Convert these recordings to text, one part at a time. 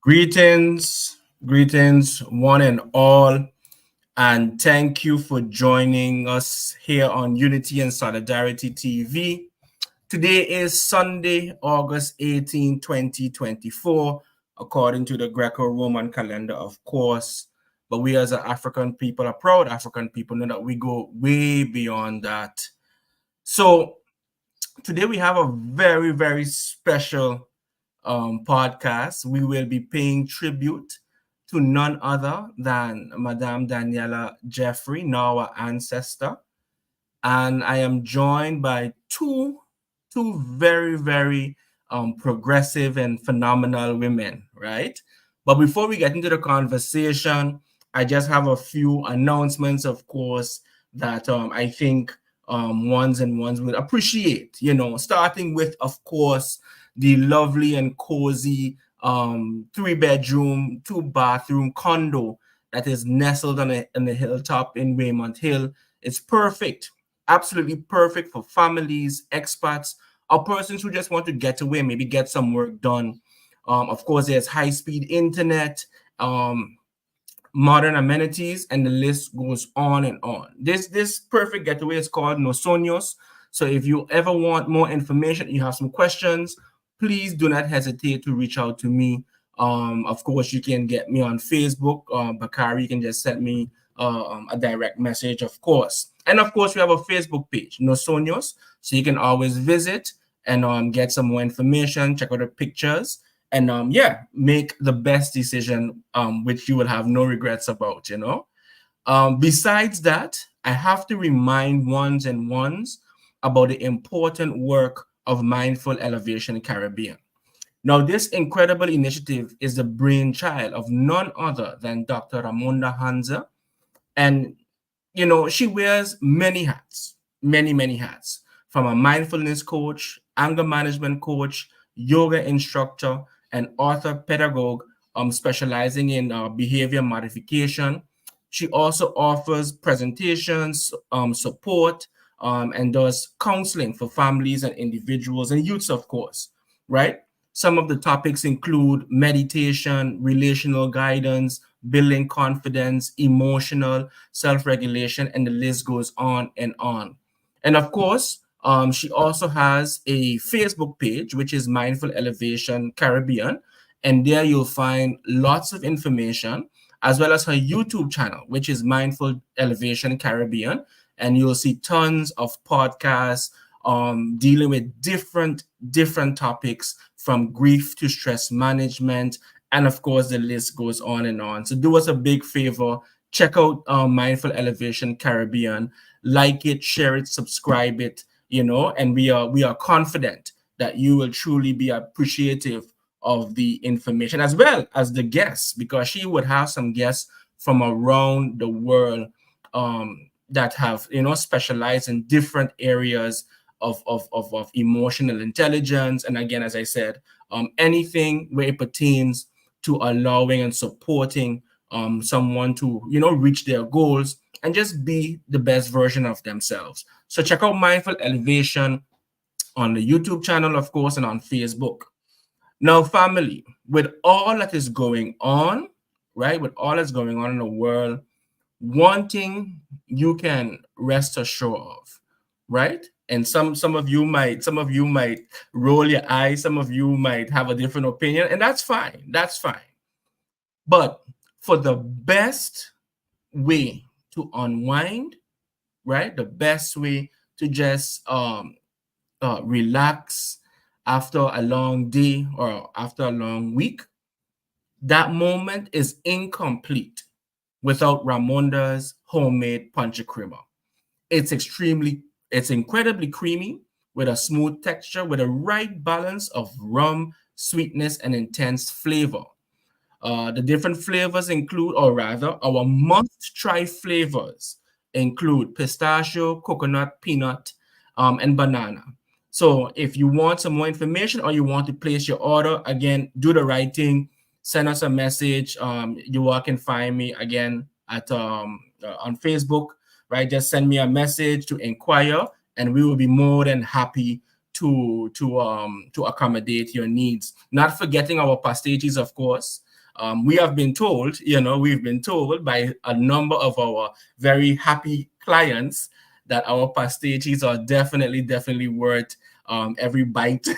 Greetings, one and all, and thank you for joining us here on Unity and Solidarity TV. Today is Sunday, August 18, 2024, according to the Greco-Roman calendar, of course. But we as an African people are proud African people, know that we go way beyond that. So today we have a very, very special podcast. We will be paying tribute to none other than Madame Daniella Jeffrey, now our ancestor. And I am joined by two very, very progressive and phenomenal women, right? But before we get into the conversation, I just have a few announcements, of course, that I think ones will appreciate, starting with, of course, the lovely and cozy 3-bedroom, 2-bathroom condo that is nestled on the hilltop in Raymond Hill. It's perfect, absolutely perfect for families, expats, or persons who just want to get away, maybe get some work done. Of course, there's high-speed internet. modern amenities, and the list goes on and on. This perfect getaway is called No Sueños. So if you ever want more information, you have some questions, please do not hesitate to reach out to me. Of course, you can get me on Facebook. Bakari, you can just send me a direct message, of course. And of course, we have a Facebook page, No Sueños, so you can always visit and get some more information, check out the pictures, and yeah, make the best decision, which you will have no regrets about, you know. Besides that, I have to remind ones and ones about the important work of Mindful Elevation Caribbean. Now, this incredible initiative is the brainchild of none other than Dr. Ramonda Hanza, and you know, she wears many hats, many hats, from a mindfulness coach, anger management coach, yoga instructor, and author pedagogue, specializing in behavior modification. She also offers presentations, support, and does counseling for families and individuals and youths, of course, right? Some of the topics include meditation, relational guidance, building confidence, emotional self-regulation, and the list goes on and on. And of course, she also has a Facebook page, which is Mindful Elevation Caribbean, and there you'll find lots of information, as well as her YouTube channel, which is Mindful Elevation Caribbean, and you'll see tons of podcasts dealing with different topics, from grief to stress management, and of course, the list goes on and on. So do us a big favor, check out Mindful Elevation Caribbean, like it, share it, subscribe it, you know, and we are confident that you will truly be appreciative of the information, as well as the guests, because she would have some guests from around the world that have, you know, specialized in different areas of emotional intelligence. And again, as I said, anything where it pertains to allowing and supporting someone to, you know, reach their goals and just be the best version of themselves. So check out Mindful Elevation on the YouTube channel, of course, and on Facebook. Now, family, with all that is going on, right, with all that's going on in the world, one thing you can rest assured of, right? And some of you might roll your eyes, some of you might have a different opinion, and that's fine. That's fine. But for the best way to unwind, right? The best way to just relax after a long day or after a long week, that moment is incomplete without Ramonda's homemade punch creamer. It's incredibly creamy with a smooth texture, with a right balance of rum, sweetness, and intense flavor. The different flavors include, or rather, our must-try flavors include pistachio, coconut, peanut, and banana. So if you want some more information or you want to place your order, again, do the right thing. Send us a message. You all can find me again at on Facebook, right? Just send me a message to inquire, and we will be more than happy to accommodate your needs. Not forgetting our pastiches, of course. We have been told, you know, we've been told by a number of our very happy clients that our pastiches are definitely worth every bite,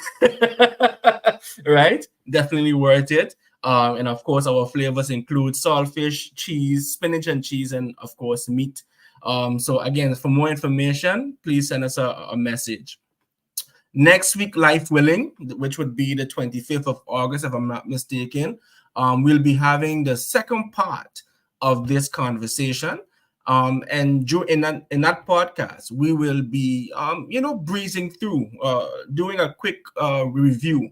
right? Definitely worth it. And of course, our flavors include saltfish, cheese, spinach and cheese, and of course, meat. So again, for more information, please send us a message. Next week, life willing, which would be the 25th of August, if I'm not mistaken, we'll be having the second part of this conversation. And in that podcast, we will be, you know, breezing through, doing a quick review,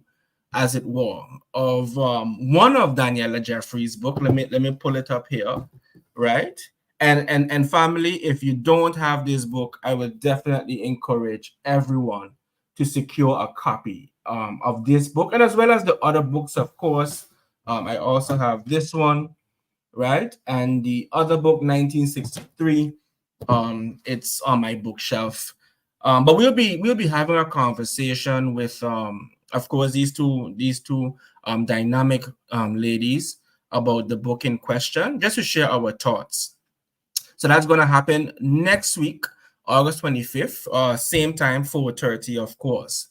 as it were, of one of Daniella Jeffrey's book. Let me pull it up here, right? And family, if you don't have this book, I would definitely encourage everyone to secure a copy of this book, and as well as the other books, of course. I also have this one, right? And the other book, 1963, it's on my bookshelf. But we'll be having a conversation with of course these two dynamic ladies. about the book in question, just to share our thoughts. So that's going to happen next week, August 25th, same time, 4:30, of course.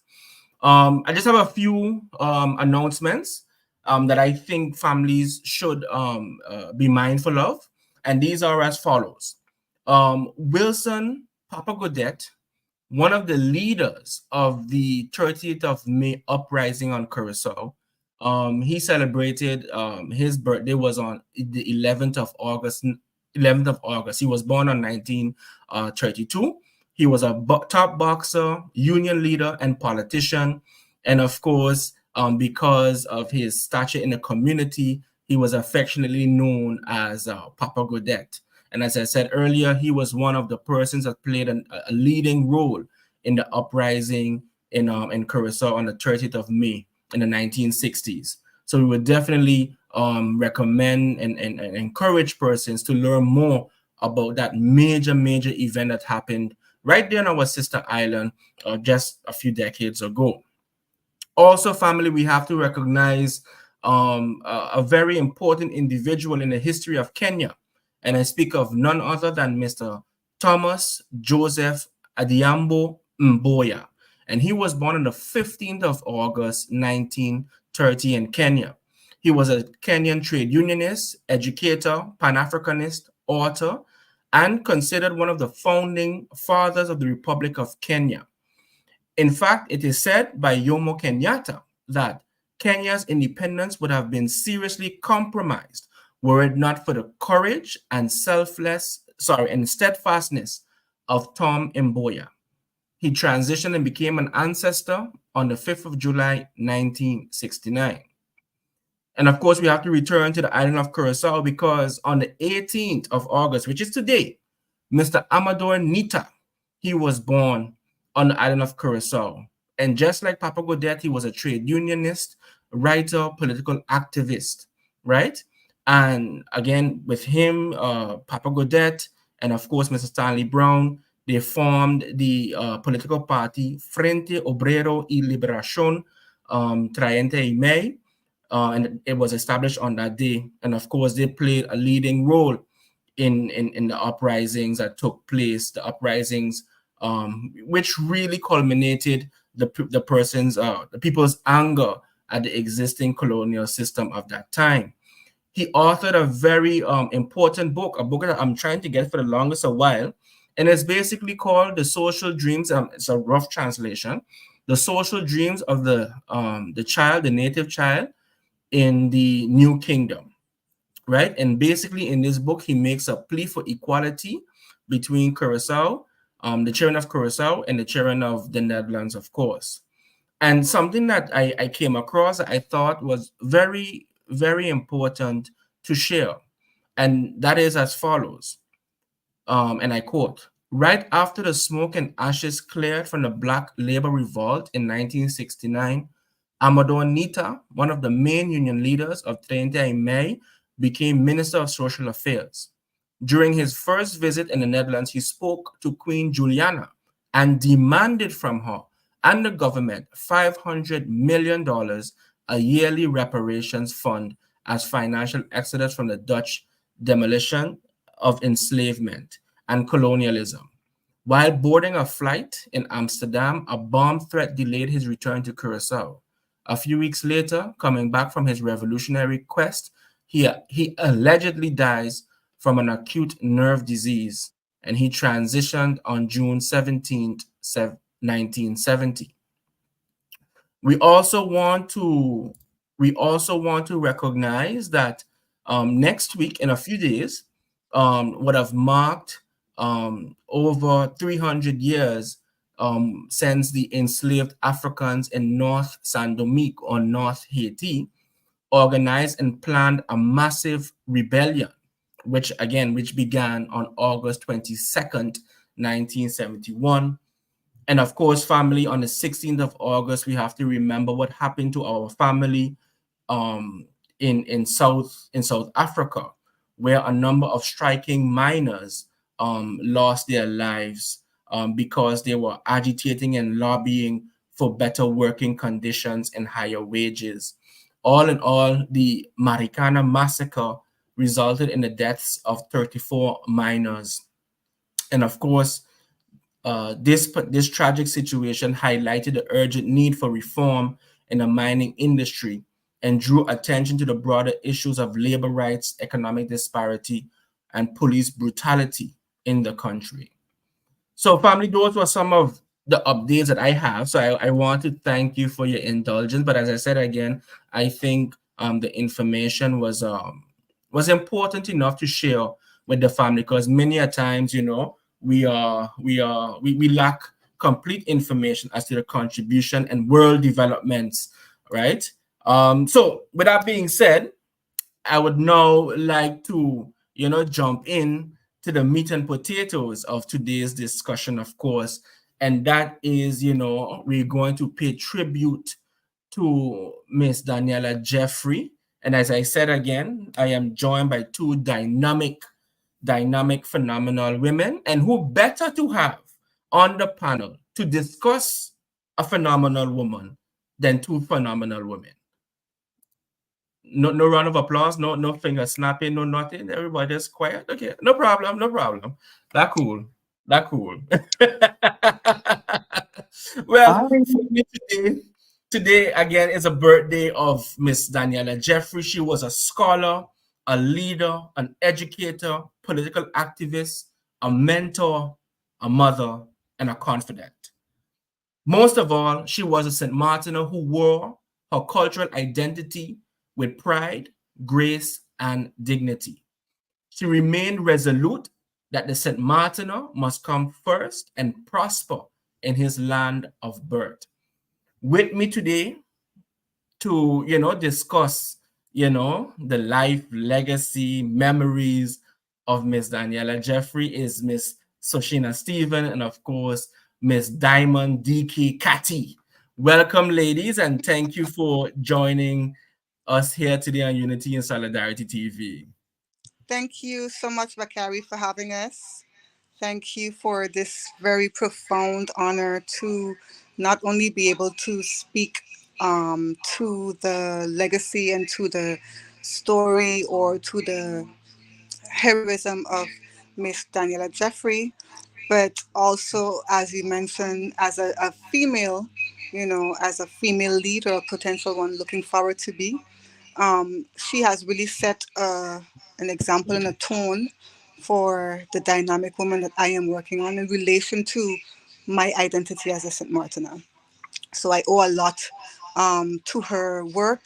I just have a few announcements that I think families should be mindful of, and these are as follows. Wilson Papa Godet, one of the leaders of the 30th of May uprising on Curacao, he celebrated his birthday was on the 11th of August. 11th of August. He was born on 1932. He was a top boxer, union leader, and politician. And of course, because of his stature in the community, he was affectionately known as Papa Godet. And as I said earlier, he was one of the persons that played a leading role in the uprising in Curacao on the 30th of May in the 1960s. So we would definitely recommend and encourage persons to learn more about that major event that happened right there on our sister island just a few decades ago. Also, family, we have to recognize a very important individual in the history of Kenya. And I speak of none other than Mr. Thomas Joseph Adhiambo Mboya. And he was born on the 15th of August, 1930 in Kenya. He was a Kenyan trade unionist, educator, Pan-Africanist, author, and considered one of the founding fathers of the Republic of Kenya. In fact, it is said by Jomo Kenyatta that Kenya's independence would have been seriously compromised were it not for the courage and steadfastness of Tom Mboya. He transitioned and became an ancestor on the 5th of July, 1969. And of course, we have to return to the island of Curacao because on the 18th of August, which is today, Mr. Amador Nita, he was born on the island of Curacao. And just like Papa Godet, he was a trade unionist, writer, political activist, right? And again, with him, Papa Godet, and of course, Mr. Stanley Brown, they formed the political party Frente Obrero y Liberación Traente y May, and it was established on that day. And of course, they played a leading role in the uprisings that took place, the uprisings which really culminated the people's anger at the existing colonial system of that time. He authored a very important book, a book that I'm trying to get for the longest a while, and it's basically called The Social Dreams. It's a rough translation. The Social Dreams of the Child, the Native Child in the New Kingdom, right? And basically in this book, he makes a plea for equality between Curacao, the children of Curacao and the children of the Netherlands, of course. And something that I came across I thought was very, very important to share. And that is as follows. And I quote, right after the smoke and ashes cleared from the Black Labor Revolt in 1969, Amador Nita, one of the main union leaders of 30 May, became Minister of Social Affairs. During his first visit in the Netherlands, he spoke to Queen Juliana and demanded from her and the government $500 million, a yearly reparations fund as financial exodus from the Dutch demolition of enslavement and colonialism. While boarding a flight in Amsterdam, a bomb threat delayed his return to Curacao. A few weeks later, coming back from his revolutionary quest, he allegedly dies from an acute nerve disease, and he transitioned on June 17th, 1970. We also want to recognize that next week, in a few days, would have marked over 300 years since the enslaved Africans in North Saint-Domingue or North Haiti organized and planned a massive rebellion, which began on August 22nd, 1971. And of course, family, on the 16th of August, we have to remember what happened to our family in South Africa, where a number of striking miners lost their lives because they were agitating and lobbying for better working conditions and higher wages. All in all, the Maricana massacre resulted in the deaths of 34 minors. And of course, this tragic situation highlighted the urgent need for reform in the mining industry and drew attention to the broader issues of labor rights, economic disparity, and police brutality in the country. So, family, those were some of the updates that I have. So, I want to thank you for your indulgence. But as I said again, I think the information was important enough to share with the family, because many a times, we lack complete information as to the contribution and world developments, right? So, with that being said, I would now like to, jump in to the meat and potatoes of today's discussion, of course. And that is, we're going to pay tribute to Miss Daniella Jeffrey. And as I said again, I am joined by two dynamic, phenomenal women. And who better to have on the panel to discuss a phenomenal woman than two phenomenal women? No round of applause, no finger snapping, no nothing. Everybody just quiet. Okay, no problem, no problem. That cool. That cool. Well, Hi. for me today again is a birthday of Miss Daniella Jeffrey. She was a scholar, a leader, an educator, political activist, a mentor, a mother, and a confidant. Most of all, she was a St. Martiner who wore her cultural identity with pride, grace, and dignity. She remained resolute that the St. Martiner must come first and prosper in his land of birth. With me today to, discuss, the life, legacy, memories of Miss Daniella Jeffrey is Miss Soshina Stephen, and of course, Miss Diamond DK Catty. Welcome, ladies, and thank you for joining us here today on Unity and Solidarity TV. Thank you so much, Bakari, for having us. Thank you for this very profound honor to not only be able to speak to the legacy and to the story or to the heroism of Miss Daniela Jeffrey, but also, as you mentioned, as a female, as a female leader, a potential one looking forward to be. She has really set an example and a tone for the dynamic woman that I am working on in relation to my identity as a St. Martina. So I owe a lot to her work,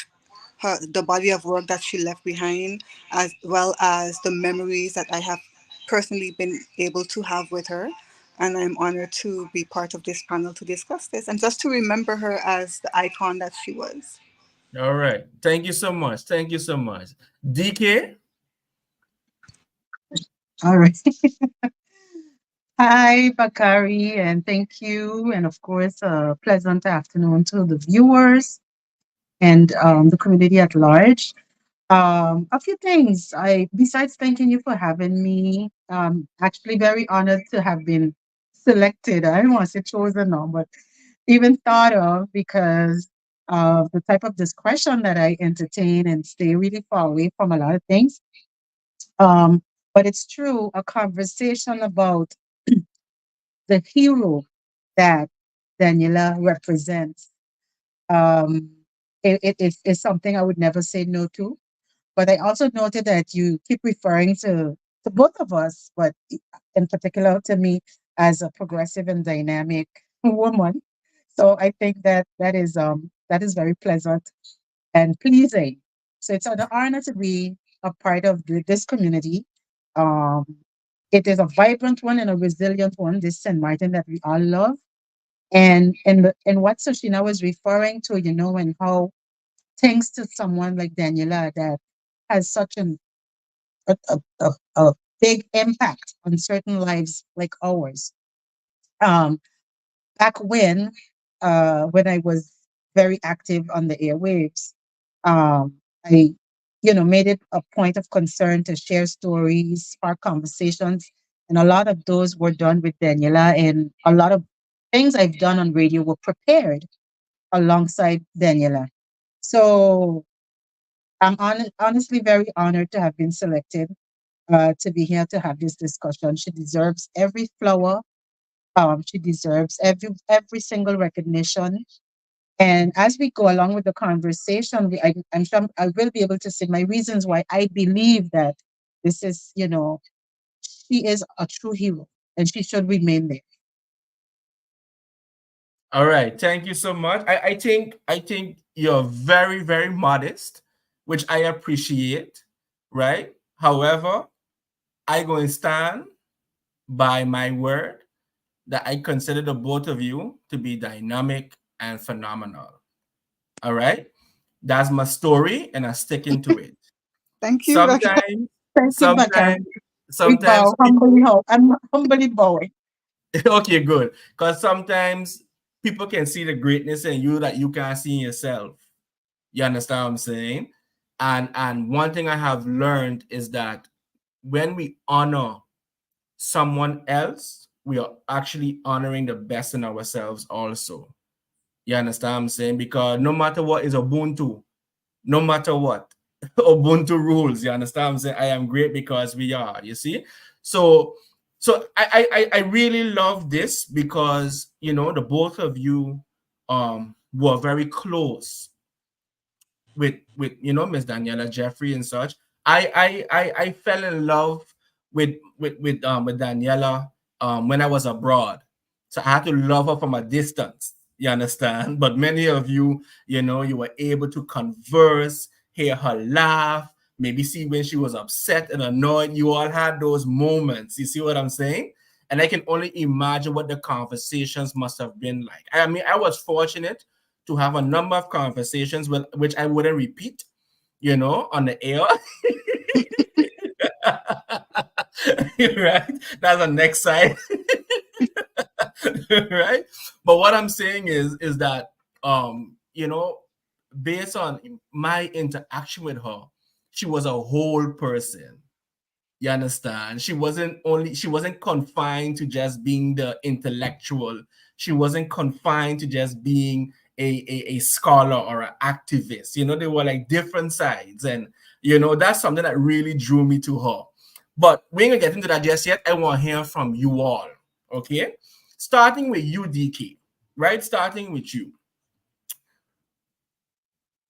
the body of work that she left behind, as well as the memories that I have personally been able to have with her. And I'm honored to be part of this panel to discuss this and just to remember her as the icon that she was. All right. Thank you so much. Thank you so much. DK? All right. Hi, Bakari, and thank you. And of course, pleasant afternoon to the viewers and the community at large. A few things. Besides thanking you for having me, actually very honored to have been selected. I don't want to say chosen now, but even thought of because of the type of discretion that I entertain and stay really far away from a lot of things. Um, but it's true, a conversation about the hero that Daniela represents. Um, it's something I would never say no to. But I also noted that you keep referring to both of us, but in particular to me as a progressive and dynamic woman. So I think that is very pleasant and pleasing. So it's an honor to be a part of this community. Um, it is a vibrant one and a resilient one, this St. Martin that we all love. And what Soshina was referring to, and how thanks to someone like Daniela that has such a, a, a, a big impact on certain lives like ours. Um, Back when I was very active on the airwaves, I, made it a point of concern to share stories, spark conversations, and a lot of those were done with Daniela, and a lot of things I've done on radio were prepared alongside Daniela. So honestly very honored to have been selected to be here to have this discussion. She deserves every flower. She deserves every single recognition. And as we go along with the conversation, I'm sure I will be able to say my reasons why I believe that this is, she is a true hero and she should remain there. All right, thank you so much. I think you're very, very modest, which I appreciate, right? However, I go and stand by my word that I consider the both of you to be dynamic and phenomenal. All right? That's my story, and I'm sticking to it. Thank you, Becca. Sometimes, Thank you, Bakari. sometimes, We sometimes bow humbly. I'm humbly bowing. okay, good. Because sometimes people can see the greatness in you that you can't see in yourself. You understand what I'm saying? And one thing I have learned is that when we honor someone else, we are actually honoring the best in ourselves also. You understand what I'm saying? Because no matter what is Ubuntu, no matter what, Ubuntu rules. You understand what I'm saying? I am great because we are, you see? So I really love this because the both of you were very close with Miss Daniela Jeffrey and such. I fell in love with Daniela when I was abroad. So I had to love her from a distance. You understand? But many of you, you were able to converse, hear her laugh, maybe see when she was upset and annoyed. You all had those moments. You see what I'm saying? And I can only imagine what the conversations must have been like. I mean, I was fortunate to have a number of conversations with which I wouldn't repeat, on the air. Right? That's the next side. Right? But what I'm saying is that based on my interaction with her, she was a whole person. You understand? She wasn't confined to just being the intellectual. She wasn't confined to just being a scholar or an activist. They were like different sides. And that's something that really drew me to her. But we ain't gonna get into that just yet. I want to hear from you all. Okay. Starting with you, DK, right? Starting with you.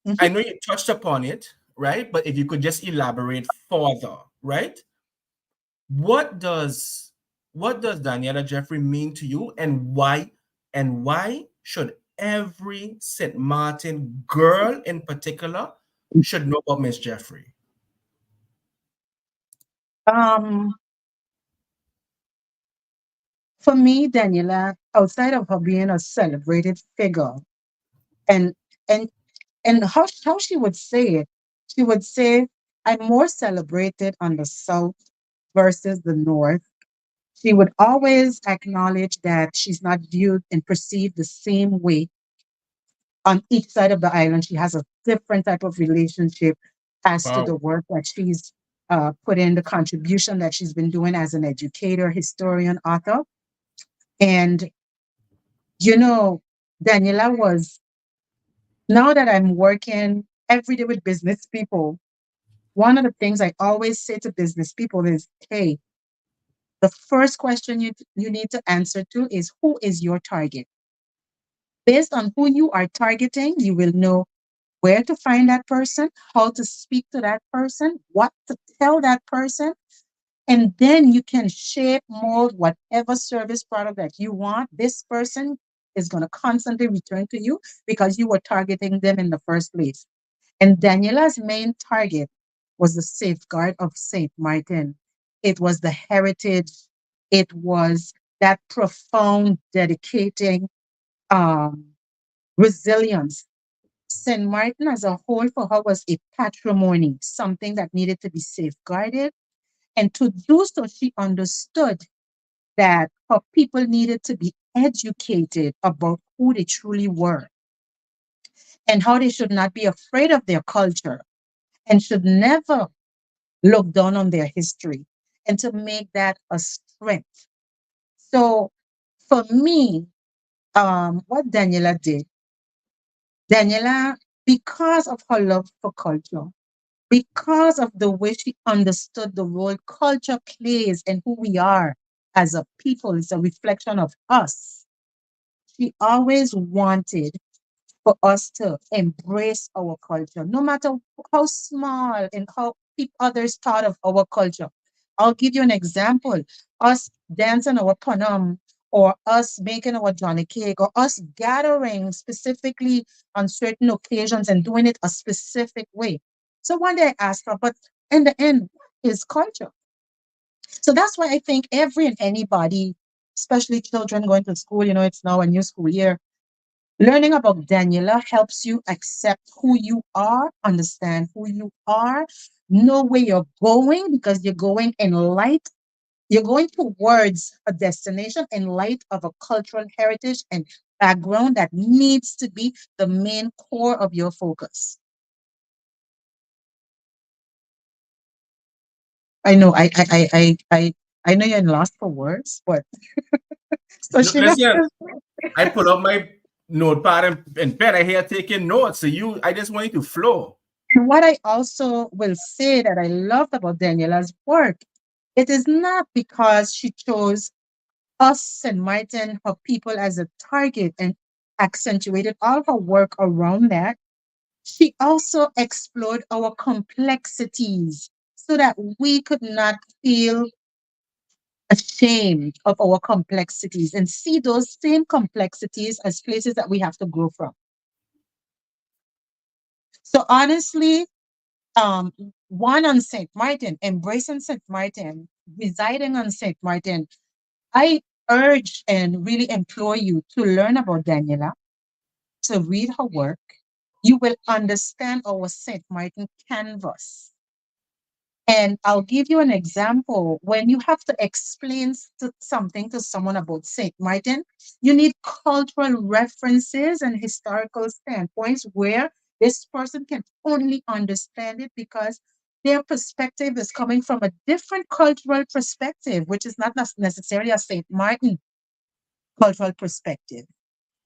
I Mhm. know you touched upon it, right? But if you could just elaborate further, right? What does Daniela Jeffrey mean to you, and why should every St. Martin girl in particular should know about Miss Jeffrey? Um, for me, Daniela, outside of her being a celebrated figure, and and how she would say it, she would say, "I'm more celebrated on the South versus the North." She would always acknowledge that she's not viewed and perceived the same way on each side of the island. She has a different type of relationship as to the Wow. work that she's put in, the contribution that she's been doing as an educator, historian, author. And, you know, Daniela was, now that I'm working every day with business people, one of the things I always say to business people is, hey, the first question you need to answer to is, who is your target? Based on who you are targeting, you will know where to find that person, how to speak to that person, what to tell that person, and then you can shape, mold whatever service product that you want. This person is going to constantly return to you because you were targeting them in the first place. And Daniela's main target was the safeguard of St. Martin. It was the heritage. It was that profound, dedicating um, resilience. St. Martin as a whole for her was a patrimony, something that needed to be safeguarded. And to do so, she understood that her people needed to be educated about who they truly were and how they should not be afraid of their culture and should never look down on their history, and to make that a strength. So for me, what Daniela did, Daniela, because of her love for culture, because of the way she understood the role culture plays and who we are as a people. It's a reflection of us. She always wanted for us to embrace our culture, no matter how small and how others thought of our culture. I'll give you an example. Us dancing our panam, or us making our Johnny cake, or us gathering specifically on certain occasions and doing it a specific way. So one day I asked her, but in the end, is culture. So that's why I think every and anybody, especially children going to school, it's now a new school year. Learning about Daniela helps you accept who you are, understand who you are, know where you're going because you're going in light, you're going towards a destination in light of a cultural heritage and background that needs to be the main core of your focus. I know I know you're lost for words, but so No, Sheila, listen, I pull up my notepad and pen. I here taking notes. So I just want you to flow. what I also will say that I love about Daniela's work, it is not because she chose us and Martin, her people as a target and accentuated all her work around that. She also explored our complexities so that we could not feel ashamed of our complexities and see those same complexities as places that we have to grow from. So honestly, um, one on St. Martin, embracing St. Martin, residing on St. Martin, I urge and really implore you to learn about Daniela, to read her work. You will understand our St. Martin canvas. And I'll give you an example. When you have to explain something to someone about St. Martin, you need cultural references and historical standpoints where this person can only understand it because their perspective is coming from a different cultural perspective, which is not necessarily a St. Martin cultural perspective.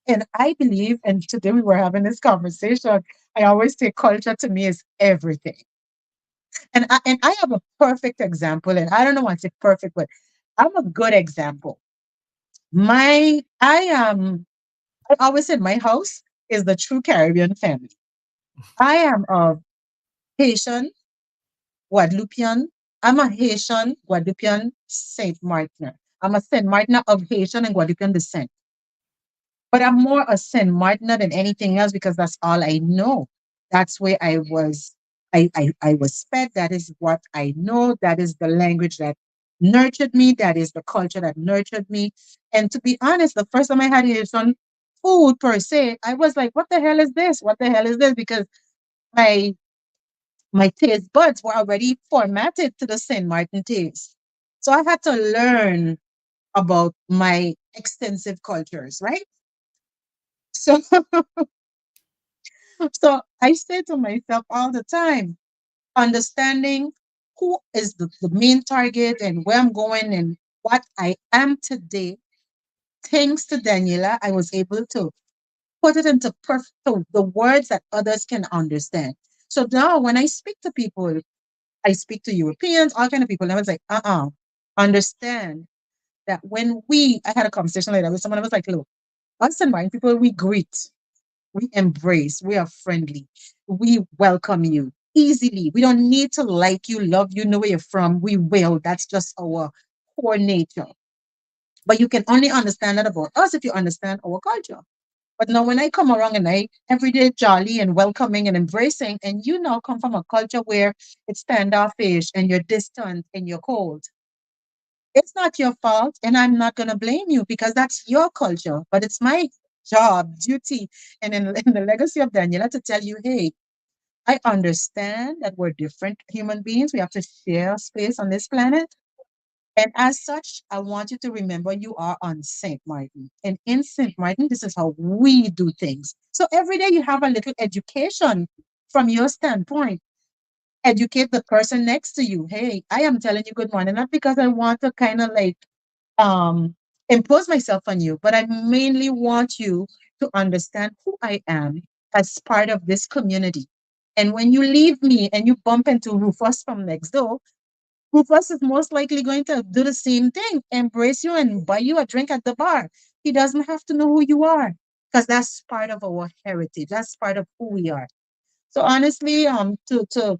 And I believe, and today we were having this conversation, I always say culture to me is everything. And I have a perfect example, and I don't know what's it perfect, but I'm a good example. I always said my house is the true Caribbean family. I am of Haitian, Guadeloupean. I'm a Haitian, Guadeloupean Saint Martiner. I'm a Saint Martiner of Haitian and Guadeloupean descent. But I'm more a Saint Martiner than anything else because that's all I know. That's where I was. I was fed. That is what I know. That is the language that nurtured me. That is the culture that nurtured me. And to be honest, the first time I had Haitian food per se, I was like, "What the hell is this? What the hell is this?" Because my my taste buds were already formatted to the Saint Martin taste. So I had to learn about my extensive cultures, right? So So I say to myself all the time, understanding who is the main target and where I'm going and what I am today. Thanks to Daniela, I was able to put it into the words that others can understand. So now when I speak to people, I speak to Europeans, all kind of people, and I was like, understand that I had a conversation like that with someone, I was like, look, us and white people, we greet. We embrace, we are friendly, we welcome you easily. We don't need to like you, love you, know where you're from. We will. That's just our core nature. But you can only understand that about us if you understand our culture. But now when I come around and I everyday jolly and welcoming and embracing, and you now come from a culture where it's standoffish and you're distant and you're cold. It's not your fault, and I'm not gonna blame you because that's your culture. But it's my job, duty, and in the legacy of Daniela to tell you, hey, I understand that we're different human beings. We have to share space on this planet. And as such, I want you to remember you are on St. Martin. And in St. Martin, this is how we do things. So every day you have a little education from your standpoint. Educate the person next to you. Hey, I am telling you good morning, not because I want to kind of like um, impose myself on you, but I mainly want you to understand who I am as part of this community And when you leave me and you bump into Rufus from next door, Rufus is most likely going to do the same thing, embrace you and buy you a drink at the bar. He doesn't have to know who you are because that's part of our heritage. That's part of who we are. So honestly, to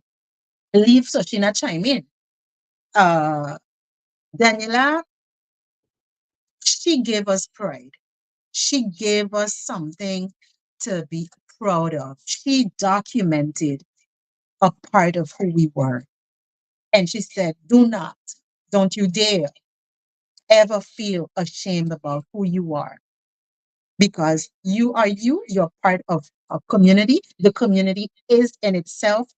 leave Soshina chime in, uh, Daniela, she gave us pride. She gave us something to be proud of. She documented a part of who we were. And she said, do not, don't you dare ever feel ashamed about who you are because you are you, you're part of a community. The community is in itself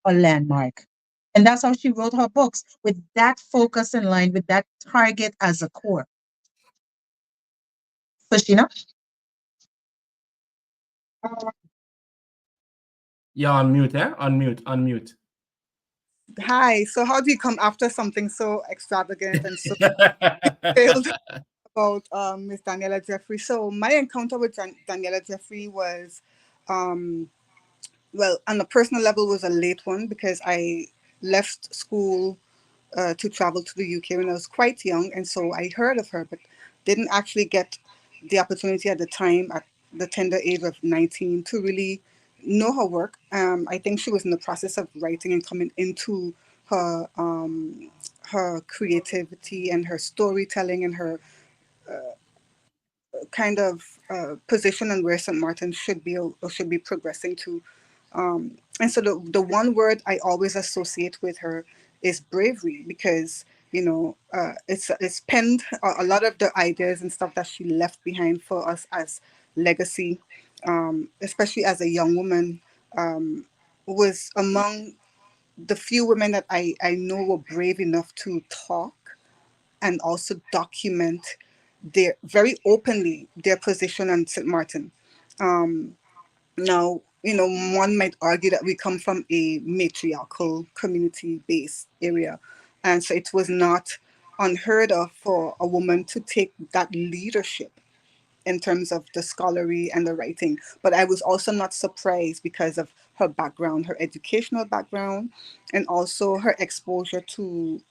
a landmark. And that's how she wrote her books with that focus in line, with that target as a core. Soshina? Yeah, unmute, eh? Unmute, unmute. Hi. So how do you come after something so extravagant and so detailed about Miss Daniela Jeffrey? So my encounter with Daniela Jeffrey was, um, well, on a personal level, was a late one because I left school to travel to the UK when I was quite young, and so I heard of her, but didn't actually get the opportunity at the time, at the tender age of 19, to really know her work. I think she was in the process of writing and coming into her her creativity and her storytelling and her kind of position and where St. Martin should be or should be progressing to. And so the one word I always associate with her is bravery because it's penned a lot of the ideas and stuff that she left behind for us as legacy, especially as a young woman, was among the few women that I know were brave enough to talk and also document their very openly their position on St. Martin. Now, one might argue that we come from a matriarchal community-based area, and so it was not unheard of for a woman to take that leadership in terms of the scholarly and the writing. But I was also not surprised because of her background, her educational background, and also her exposure to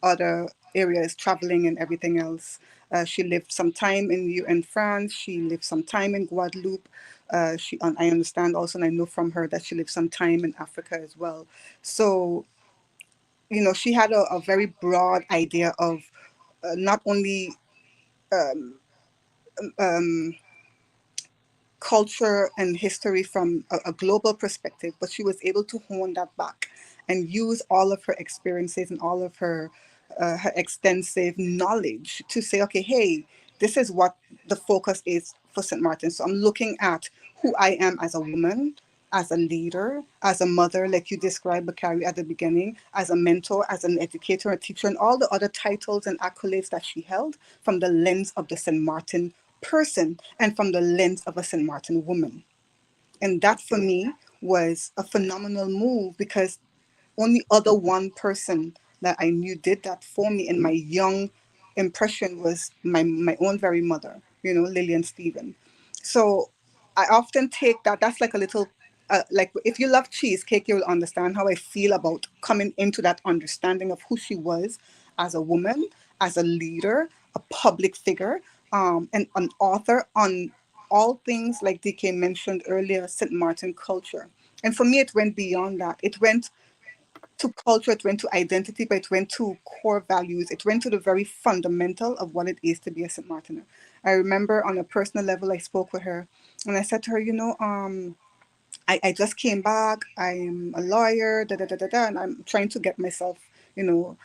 other areas, traveling and everything else. She lived some time in France. She lived some time in Guadeloupe. I understand also, and I know from her that she lived some time in Africa as well. So, she had a very broad idea of not only um, culture and history from a global perspective, but she was able to hone that back and use all of her experiences and all of her extensive knowledge to say, okay, hey, this is what the focus is for St. Martin. So I'm looking at who I am as a woman, as a leader, as a mother, like you described, Bakari, at the beginning, as a mentor, as an educator, a teacher, and all the other titles and accolades that she held from the lens of the St. Martin person and from the lens of a St. Martin woman. And that for me was a phenomenal move because only other one person that I knew did that for me in my young impression was my own very mother, Lillian Stephen. So I often take that. That's like a little, like if you love cheesecake, you'll understand how I feel about coming into that understanding of who she was as a woman, as a leader, a public figure, and an author on all things like DK mentioned earlier, St. Martin culture. And for me, it went beyond that. It went to culture, it went to identity, but it went to core values. It went to the very fundamental of what it is to be a St. Martiner. I remember on a personal level, I spoke with her and I said to her, I just came back. I'm a lawyer, da da da da da, and I'm trying to get myself, you know,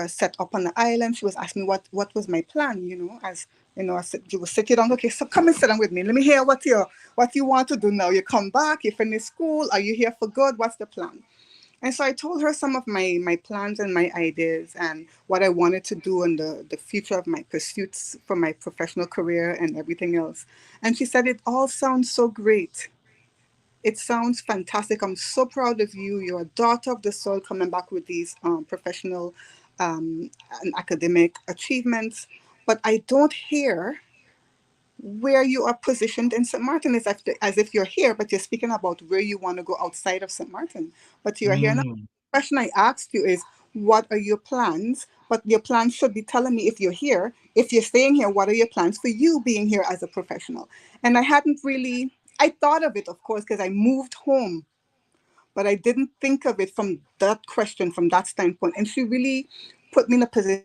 set up on the island. She was asking me what was my plan, as I said, you will sit you down. Okay, so come and sit down with me. Let me hear what you want to do now. You come back. You finish school. Are you here for good? What's the plan? And so I told her some of my plans and my ideas and what I wanted to do and the future of my pursuits for my professional career and everything else. And she said, it all sounds so great. It sounds fantastic. I'm so proud of you. You're a daughter of the soil coming back with these professional and academic achievements. But I don't hear where you are positioned in St. Martin is as if you're here, but you're speaking about where you want to go outside of St. Martin. But you're here now. Mm, The question I asked you is, what are your plans? But your plans should be telling me if you're here, if you're staying here, what are your plans for you being here as a professional? And I hadn't really, I thought of it, of course, because I moved home, but I didn't think of it from that question, from that standpoint. And she really put me in a position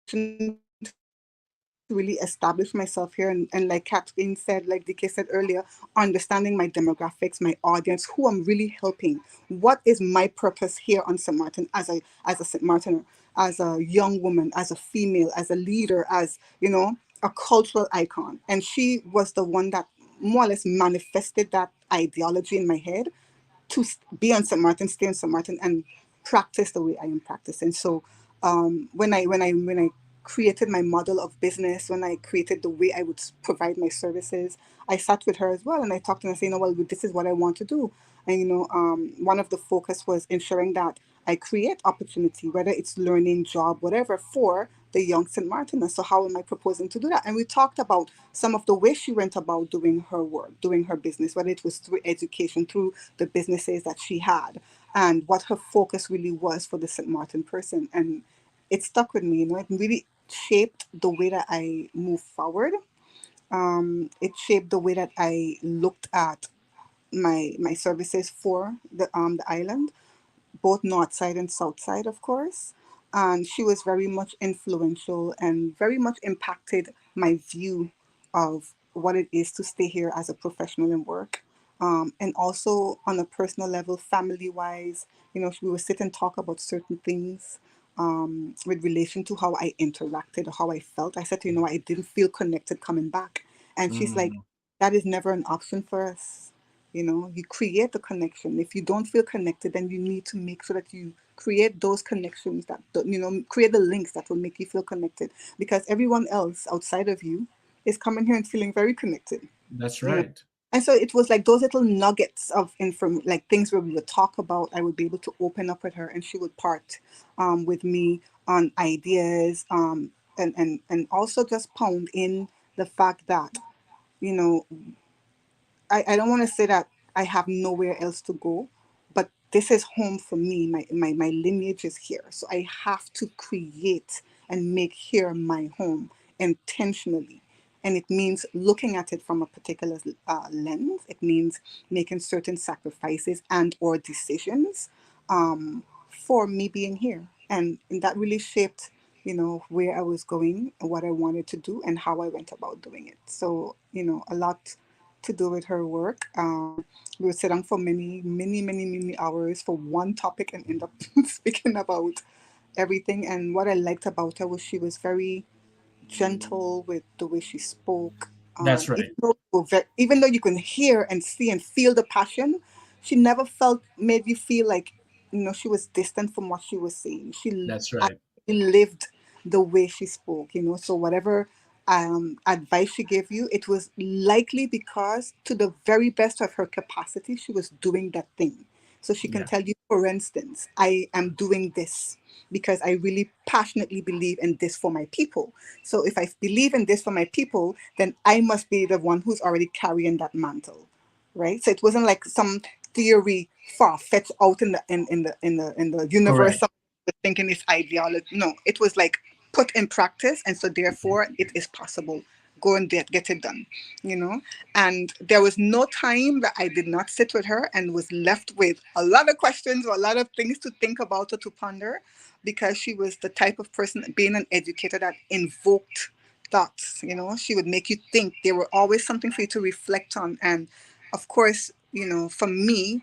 to really establish myself here. And like Kathleen said, like DK said earlier, understanding my demographics, my audience, who I'm really helping. What is my purpose here on St. Martin as a St. Martiner, as a young woman, as a female, as a leader, as a cultural icon. And she was the one that more or less manifested that ideology in my head to be on St. Martin, stay on St. Martin, and practice the way I am practicing. So when I created my model of business, when I created the way I would provide my services, I sat with her as well, and I talked to her and said, well, this is what I want to do. And one of the focus was ensuring that I create opportunity, whether it's learning, job, whatever, for the young St. Martiners. So how am I proposing to do that? And we talked about some of the ways she went about doing her work, doing her business, whether it was through education, through the businesses that she had, and what her focus really was for the St. Martin person. And it stuck with me, it really shaped the way that I move forward. It shaped the way that I looked at my services for the island, both north side and south side, of course. And she was very much influential and very much impacted my view of what it is to stay here as a professional and work. And also on a personal level, family wise, we would sit and talk about certain things with relation to how I interacted or how I felt. I said, I didn't feel connected coming back. And she's like, mm, that is never an option for us. You create the connection. If you don't feel connected, then you need to make sure that you create those connections create the links that will make you feel connected, because everyone else outside of you is coming here and feeling very connected. that's you know right. and so it was like those little nuggets of like things where we would talk about. I would be able to open up with her, and she would part with me on ideas, and also just pound in the fact that you know I don't want to say that I have nowhere else to go, but this is home for me. My lineage is here. So I have to create and make here my home intentionally. And it means looking at it from a particular lens. It means making certain sacrifices and or decisions for me being here. And that really shaped, where I was going and what I wanted to do and how I went about doing it. So, a lot to do with her work. We would sit down for many, many, many, many hours for one topic and end up speaking about everything. And what I liked about her was she was very gentle with the way she spoke. That's right. Even though you can hear and see and feel the passion, she never made you feel like she was distant from what she was saying. She That's right. actually lived the way she spoke. So whatever advice she gave you, it was likely because to the very best of her capacity, she was doing that thing. So she can Yeah, tell you, for instance, I am doing this because I really passionately believe in this for my people. So if I believe in this for my people, then I must be the one who's already carrying that mantle, right? So it wasn't like some theory far fetched out in the universe. correct. Some was thinking it's ideology. No, it was like put in practice, and so therefore it is possible. Go and get it done, you know. And there was no time that I did not sit with her and was left with a lot of questions or a lot of things to think about or to ponder, because she was the type of person, being an educator, that invoked thoughts. She would make you think. There were always something for you to reflect on. And of course, for me,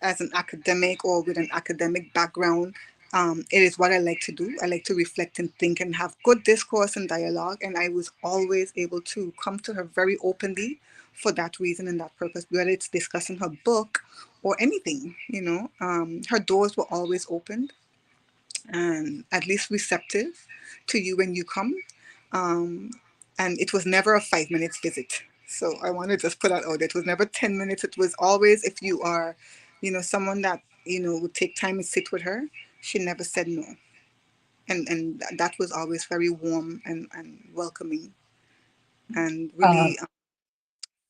as an academic or with an academic background, it is what I like to do. I like to reflect and think and have good discourse and dialogue. And I was always able to come to her very openly for that reason and that purpose, whether it's discussing her book or anything. Her doors were always open and at least receptive to you when you come. Um, and it was never a 5 minutes visit. So I want to just put that out there. It was never 10 minutes. It was always, if you are, someone that, would take time and sit with her, she never said no. And that was always very warm and welcoming. and Uh, really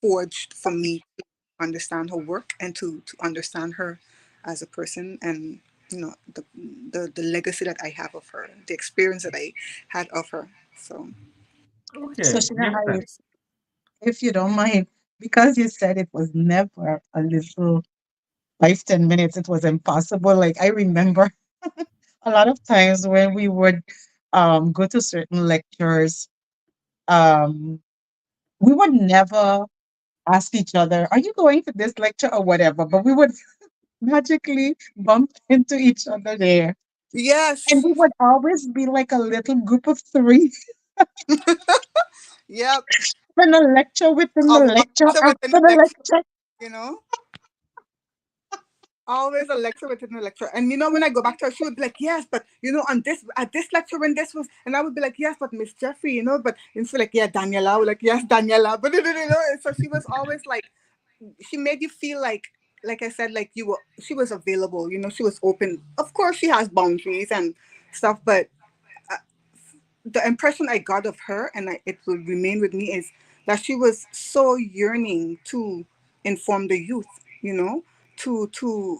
forged for me to understand her work and to understand her as a person, and the legacy that I have of her, the experience that I had of her. So so, Okay, Shina, give thanks. if you don't mind, because you said it was never a little 5, 10 minutes, it was impossible. Like I remember a lot of times when we would go to certain lectures, um, we would never ask each other, "Are you going to this lecture or whatever?" But we would magically bump into each other there. And yes, we would always be like a little group of three yep, in a lecture within the of one lecture lecture after within the the lecture, lecture. you know. Always a lecture within a lecture. And when I go back to her, she would be like, yes, but on this at this lecture when this was, and I would be like, yes, but Miss Jeffrey, but and she's like, yeah, Daniela. I would like, yes, Daniela. But and so she was always like, she made you feel like I said, like she was available, she was open. Of course she has boundaries and stuff, but the impression I got of her, and it will remain with me, is that she was so yearning to inform the youth, to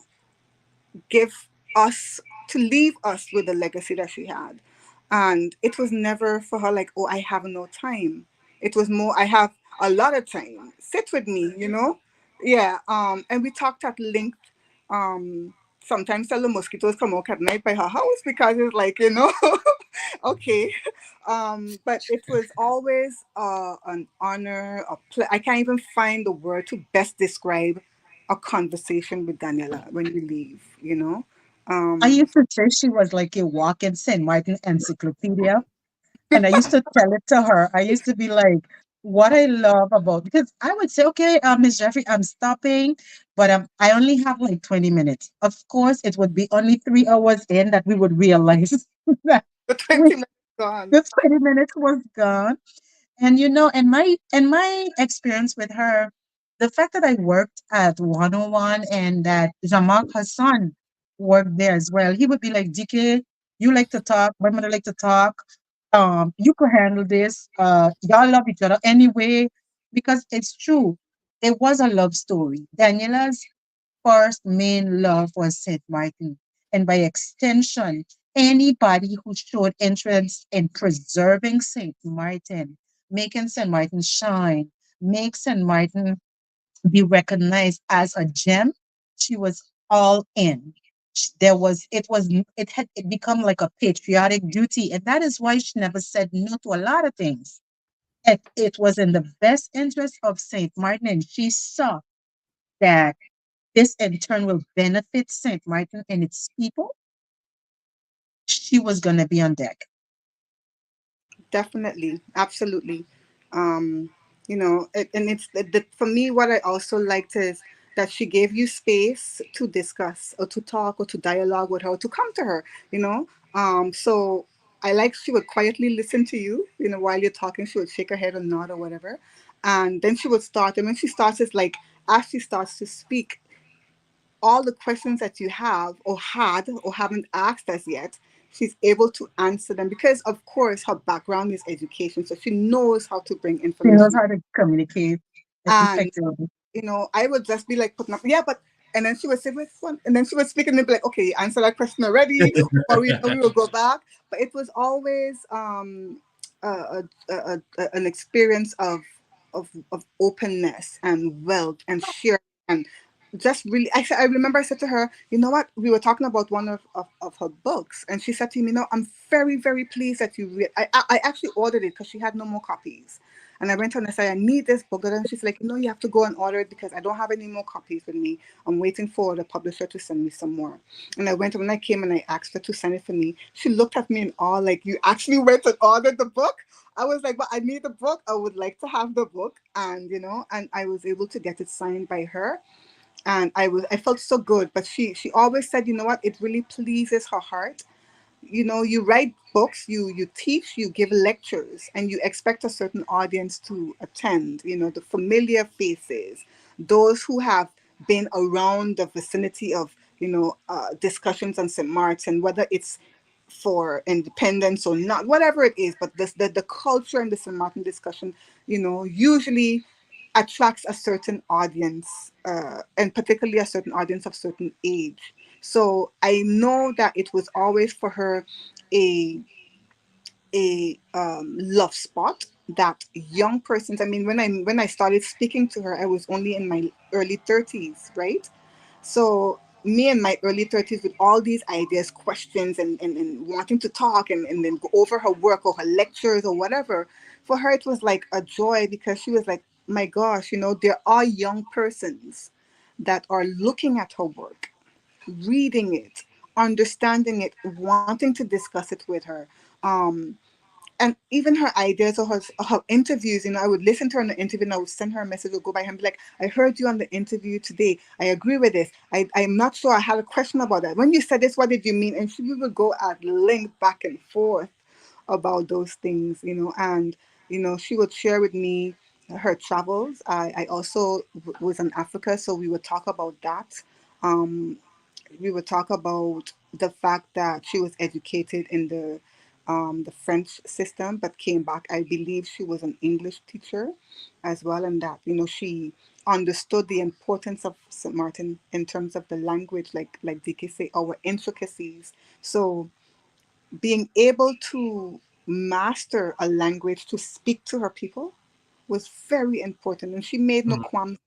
give us to leave us with the legacy that she had. And it was never for her like, oh, I have no time. It was more, I have a lot of time. Sit with me. Yeah. And we talked at length. Um, Sometimes tell the mosquitoes come out at night by her house because it's like, okay. But it was always an honor, I can't even find the word to best describe a conversation with Daniela when you leave. I Um, used to say she was like a walking St. Martin encyclopedia. And I used to tell it to her. I used to be like, what I love about, because I would say, okay, Miss Jeffrey, I'm stopping, but I only have like 20 minutes. Of course, it would be only 3 hours in that we would realize that the we, 20 minutes gone. the 20 minutes was gone. And in my experience with her, the fact that I worked at 101 and that Jean-Marc Hassan worked there as well, he would be like, DK, you like to talk, my mother like to talk. You could handle this. Y'all love each other anyway, because it's true. It was a love story. Daniela's first main love was St. Martin. And by extension, anybody who showed interest in preserving St. Martin, making St. Martin shine, make St. Martin be recognized as a gem, she was all in. It become like a patriotic duty. And that is why she never said no to a lot of things. It was in the best interest of St. Martin, and she saw that this in turn will benefit St. Martin and its people. She was going to be on deck. Definitely, absolutely. Um, and it's for me. What I also liked is that she gave you space to discuss or to talk or to dialogue with her, to come to her. So I like she would quietly listen to you. While you're talking, she would shake her head or nod or whatever, and then she would start. And when she starts, it's like as she starts to speak, all the questions that you have or had or haven't asked as yet, she's able to answer them because, of course, her background is education. So she knows how to bring She knows information. how to communicate And, effectively. I would just be like putting up, yeah, but, and then she would say, wait, one, and then she would speak and then be like, okay, you answer that question already, or we will go back. But it was always an experience of openness and wealth and sharing and just really I remember I said to her, you know what, we were talking about one of her books, and she said to me, I'm very, very pleased that you read. I actually ordered it because she had no more copies, and I went on and said, I need this book. And she's like, you have to go and order it because I don't have any more copies with me. I'm waiting for the publisher to send me some more. And I went, when I came and I asked her to send it for me, she looked at me in awe, like, you actually went and ordered the book? I was like, but I need the book. I would like to have the book. And, and I was able to get it signed by her. And I felt so good. But she always said, you know what, it really pleases her heart. You write books, you teach, you give lectures, and you expect a certain audience to attend, the familiar faces, those who have been around the vicinity of discussions on St. Martin, whether it's for independence or not, whatever it is, but the culture and the St. Martin discussion, usually attracts a certain audience, and particularly a certain audience of certain age. So I know that it was always for her a love spot that young persons. I mean, when I started speaking to her, I was only in my early 30s, right? So me in my early 30s with all these ideas, questions, and wanting to talk and then go over her work or her lectures or whatever, for her it was like a joy because she was like, my gosh, there are young persons that are looking at her work, reading it, understanding it, wanting to discuss it with her. Um, and even her ideas or her interviews, I would listen to her on the interview and I would send her a message or go by her and be like, I heard you on the interview today. I agree with this. I'm not sure. I had a question about that. When you said this, what did you mean? And we would go at length back and forth about those things, and, she would share with me her travels. I also was in Africa, so we would talk about that. Um, we would talk about the fact that she was educated in the French system, but came back. I believe she was an English teacher as well, and that she understood the importance of St. Martin in terms of the language, like DK say, our intricacies. So being able to master a language to speak to her people was very important, and she made no Mm. qualms.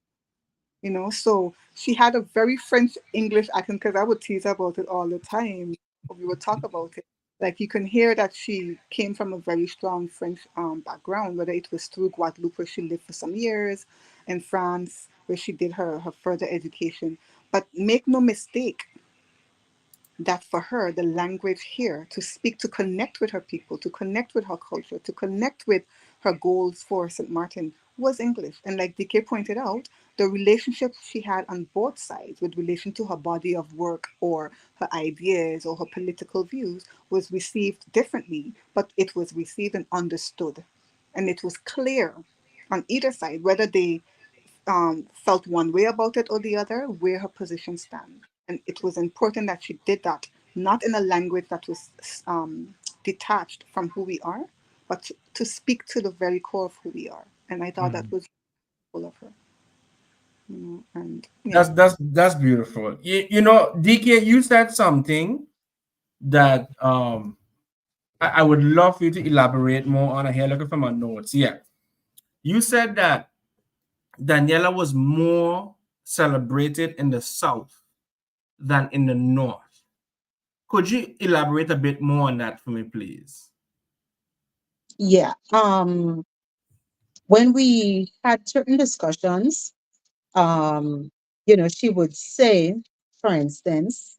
So she had a very French English accent because I would tease her about it all the time. We would talk about it. Like you can hear that she came from a very strong French background, whether it was through Guadeloupe, where she lived for some years, in France, where she did her further education. But make no mistake, that for her, the language here, to speak, to connect with her people, to connect with her culture, to connect with her goals for St. Martin was English. And like DK pointed out, the relationship she had on both sides with relation to her body of work or her ideas or her political views was received differently, but it was received and understood. And it was clear on either side, whether they felt one way about it or the other, where her position stands. And it was important that she did that, not in a language that was detached from who we are, but to speak to the very core of who we are. And I thought that Mm. was full of her, and yeah. That's beautiful. DK, you said something that I would love for you to elaborate more on. I here looking for my notes. Yeah. You said that Daniela was more celebrated in the South than in the North. Could you elaborate a bit more on that for me, please? Yeah. When we had certain discussions, she would say, for instance,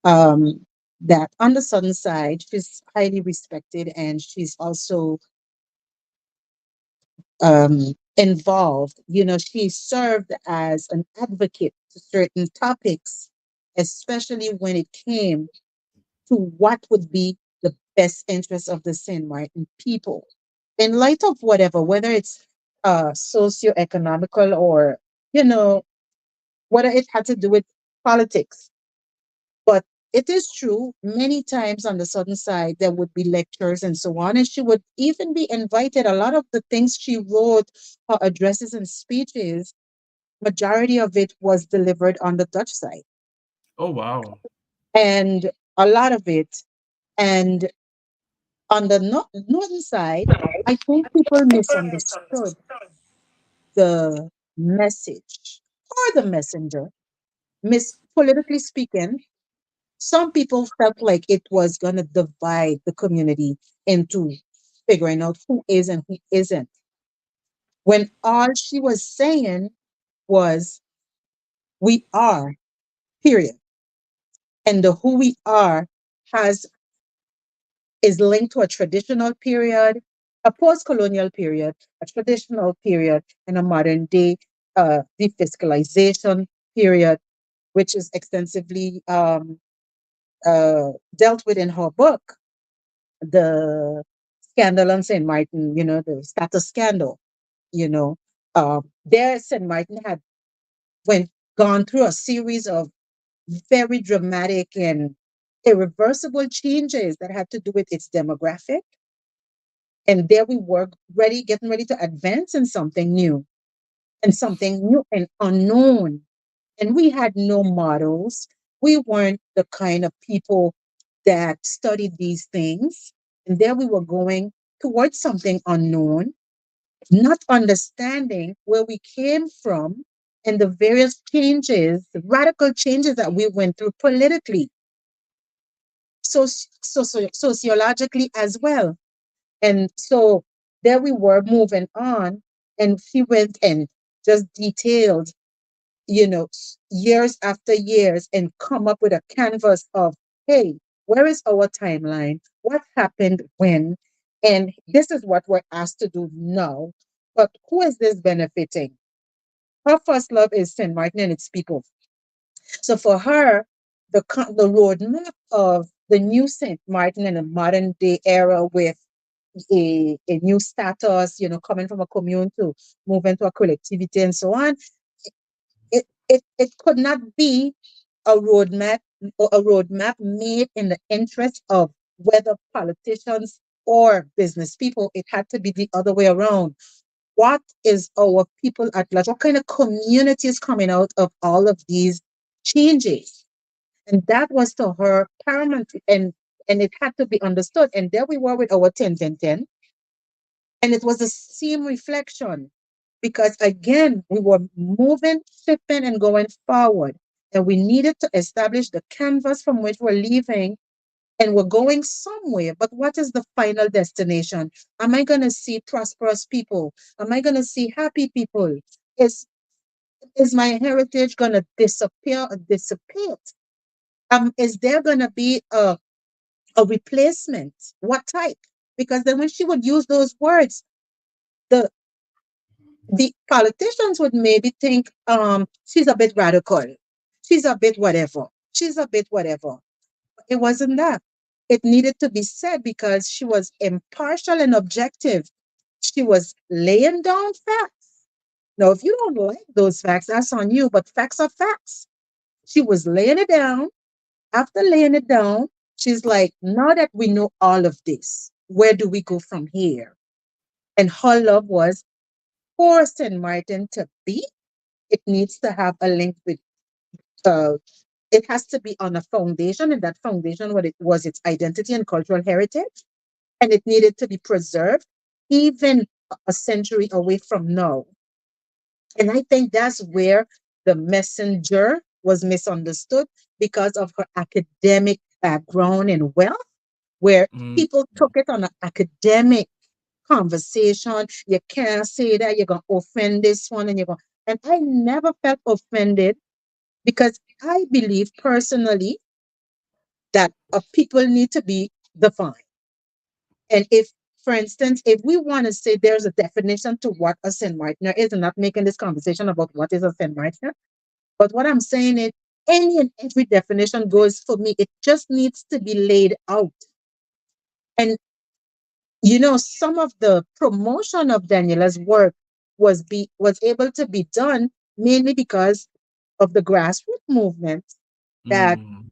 um, that on the southern side, she's highly respected and she's also involved. She served as an advocate to certain topics, especially when it came to what would be the best interest of the Saint Martin people. In light of whatever, whether it's socio-economical or, you know, whether it had to do with politics. But it is true, many times on the southern side, there would be lectures and so on. And she would even be invited. A lot of the things she wrote, her addresses and speeches, majority of it was delivered on the Dutch side. Oh, wow. And a lot of it. And on the northern side, I think people misunderstood the message or the messenger. Politically speaking, some people felt like it was going to divide the community into figuring out who is and who isn't. When all she was saying was, we are, period. And the who we are has is linked to a traditional period, a post colonial period, a traditional period, and a modern day defiscalization period, which is extensively dealt with in her book, the scandal on St. Martin, the status scandal, you know. There, St. Martin had went gone through a series of very dramatic and irreversible changes that had to do with its demographic. And there we were ready, getting ready to advance in something new and unknown. And we had no models. We weren't the kind of people that studied these things. And there we were going towards something unknown, not understanding where we came from and the various changes, the radical changes that we went through politically, sociologically as well. And so there we were moving on, and she went and just detailed, years after years and come up with a canvas of, hey, where is our timeline? What happened when? And this is what we're asked to do now. But who is this benefiting? Her first love is St. Martin and its people. So for her, the roadmap of the new St. Martin in a modern day era with a new status, coming from a commune to move into a collectivity and so on, it could not be a roadmap made in the interest of whether politicians or business people. It had to be the other way around. What is our people at large? What kind of community is coming out of all of these changes? And that was to her paramount, and it had to be understood. And there we were with our 10-10-10. And it was the same reflection because, again, we were moving, shifting, and going forward. And we needed to establish the canvas from which we're leaving and we're going somewhere. But what is the final destination? Am I going to see prosperous people? Am I going to see happy people? Is, is my heritage going to disappear or dissipate? Is there going to be a replacement? What type? Because then when she would use those words, the the politicians would maybe think she's a bit radical, she's a bit whatever, she's a bit whatever. It wasn't that. It needed to be said because she was impartial and objective. She was laying down facts. Now if you don't like those facts, that's on you, but facts are facts. She was laying it down. After laying it down, she's like, now that we know all of this, where do we go from here? And her love was for St. Martin to be, it needs to have a link with, uh, it has to be on a foundation, and that foundation what it was its identity and cultural heritage, and it needed to be preserved even a century away from now. And I think that's where the messenger was misunderstood because of her academic background and wealth, where Mm, people took it on an academic conversation. You can't say that, you're going to offend this one, and you're going. And I never felt offended because I believe personally that people need to be defined. And if, for instance, if we want to say there's a definition to what a Saint Martiner is, and not making this conversation about what is a Saint Martiner, but what I'm saying is any and every definition goes for me. It just needs to be laid out. And some of the promotion of Daniella's work was able to be done mainly because of the grassroots movement that mm,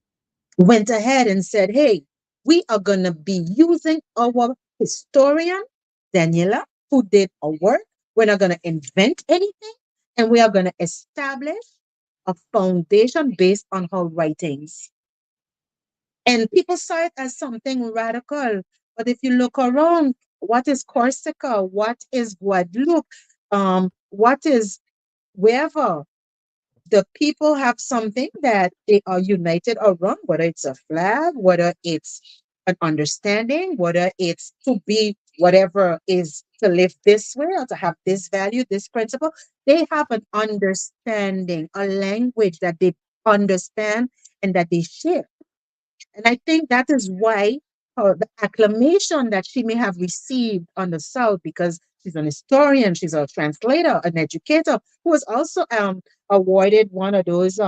went ahead and said, hey, we are going to be using our historian, Daniella, who did our work. We're not going to invent anything, and we are going to establish a foundation based on her writings. And people saw it as something radical. But if you look around, what is Corsica? What is Guadeloupe? What is wherever? The people have something that they are united around, whether it's a flag, whether it's an understanding, whether it's to be whatever is to live this way or to have this value, this principle. They have an understanding, a language that they understand and that they share. And I think that is why the acclamation that she may have received on the South, because she's an historian, she's a translator, an educator, who was also awarded one of those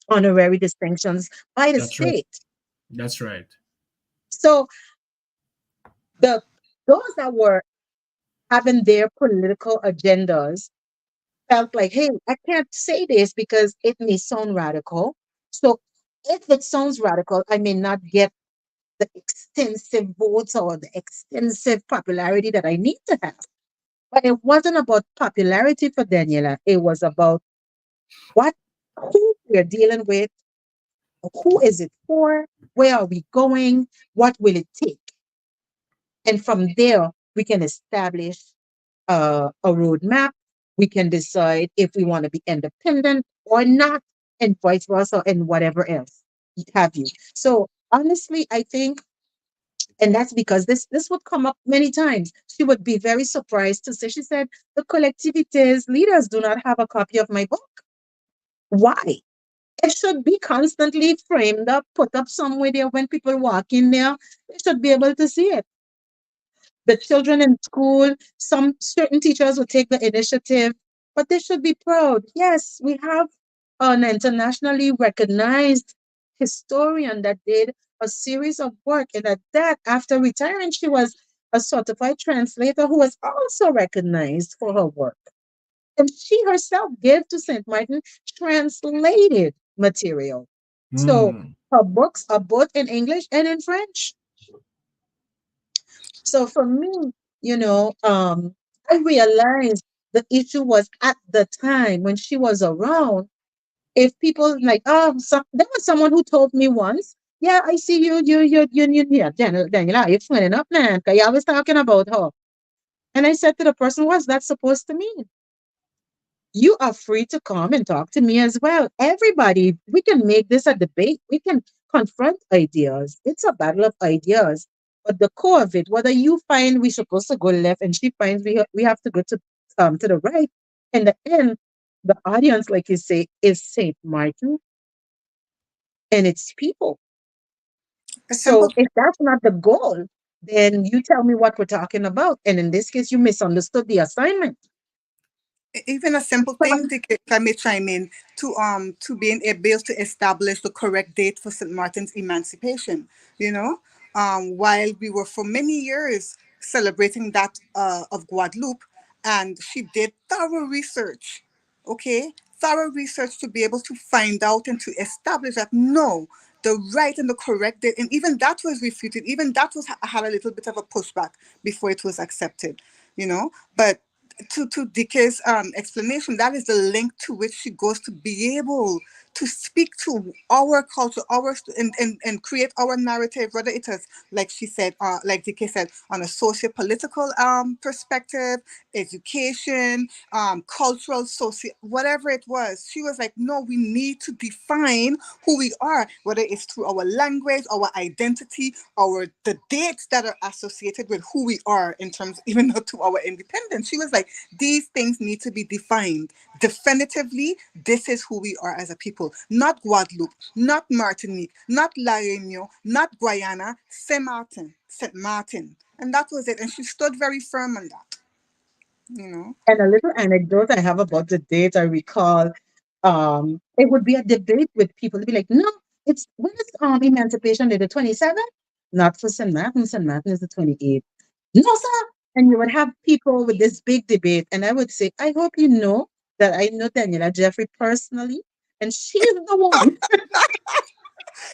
honorary distinctions by the that's right. state. That's right. So the those that were having their political agendas felt like, hey, I can't say this because it may sound radical. So If it sounds radical, I may not get the extensive votes or the extensive popularity that I need to have. But it wasn't about popularity for Daniela. It was about what who we're dealing with, who is it for, where are we going, what will it take? And from there, we can establish a roadmap. We can decide if we want to be independent or not, and vice versa, and whatever else have you. So honestly, I think, and that's because this would come up many times. She would be very surprised to say, she said, the collectivities leaders do not have a copy of my book. Why? It should be constantly framed up, put up somewhere there when people walk in there. They should be able to see it. The children in school, some certain teachers will take the initiative, but they should be proud. Yes, we have an internationally recognized historian that did a series of work, and at that, after retiring, she was a certified translator who was also recognized for her work. And she herself gave to St. Martin translated material. So Mm. her books are both in English and in French. So for me, I realized the issue was at the time when she was around. If people like, there was someone who told me once, yeah, I see yeah, Daniela, you're turning up, man, because you always talking about her. And I said to the person, what's that supposed to mean? You are free to come and talk to me as well. Everybody, we can make this a debate. We can confront ideas. It's a battle of ideas. But the core of it, whether you find we're supposed to go left and she finds we have to go to the right, in the end, the audience, like you say, is Saint Martin and its people. A simple So if that's not the goal, then you tell me what we're talking about. And in this case, you misunderstood the assignment. even a simple thing, Dick, if I may chime in, to being able to establish the correct date for St. Martin's emancipation. You know, while we were for many years celebrating that of Guadeloupe, and she did thorough research. Okay, thorough research to be able to find out and to establish that no, the right and the correct date, and even that was refuted. Even that was had a little bit of a pushback before it was accepted. But to DK's explanation, that is the link to which she goes to be able to speak to our culture, and create our narrative, whether it is, like she said, like DK said, on a socio-political perspective, education, cultural, whatever it was. She was like, no, we need to define who we are, whether it's through our language, our identity, the dates that are associated with who we are in terms, even though to our independence. She was like, these things need to be defined definitively. This is who we are as a people, not Guadeloupe, not Martinique, not La Réunion, not Guyana, Saint Martin. And that was it. And she stood very firm on that, you know. And a little anecdote I have about the date, I recall, it would be a debate with people. They'd be like, no, it's when is Emancipation Day, the 27th? Not for St. Martin. St. Martin is the 28th. No, sir. And you would have people with this big debate. And I would say, I hope you know that I know Daniela Jeffrey personally, and she's the one.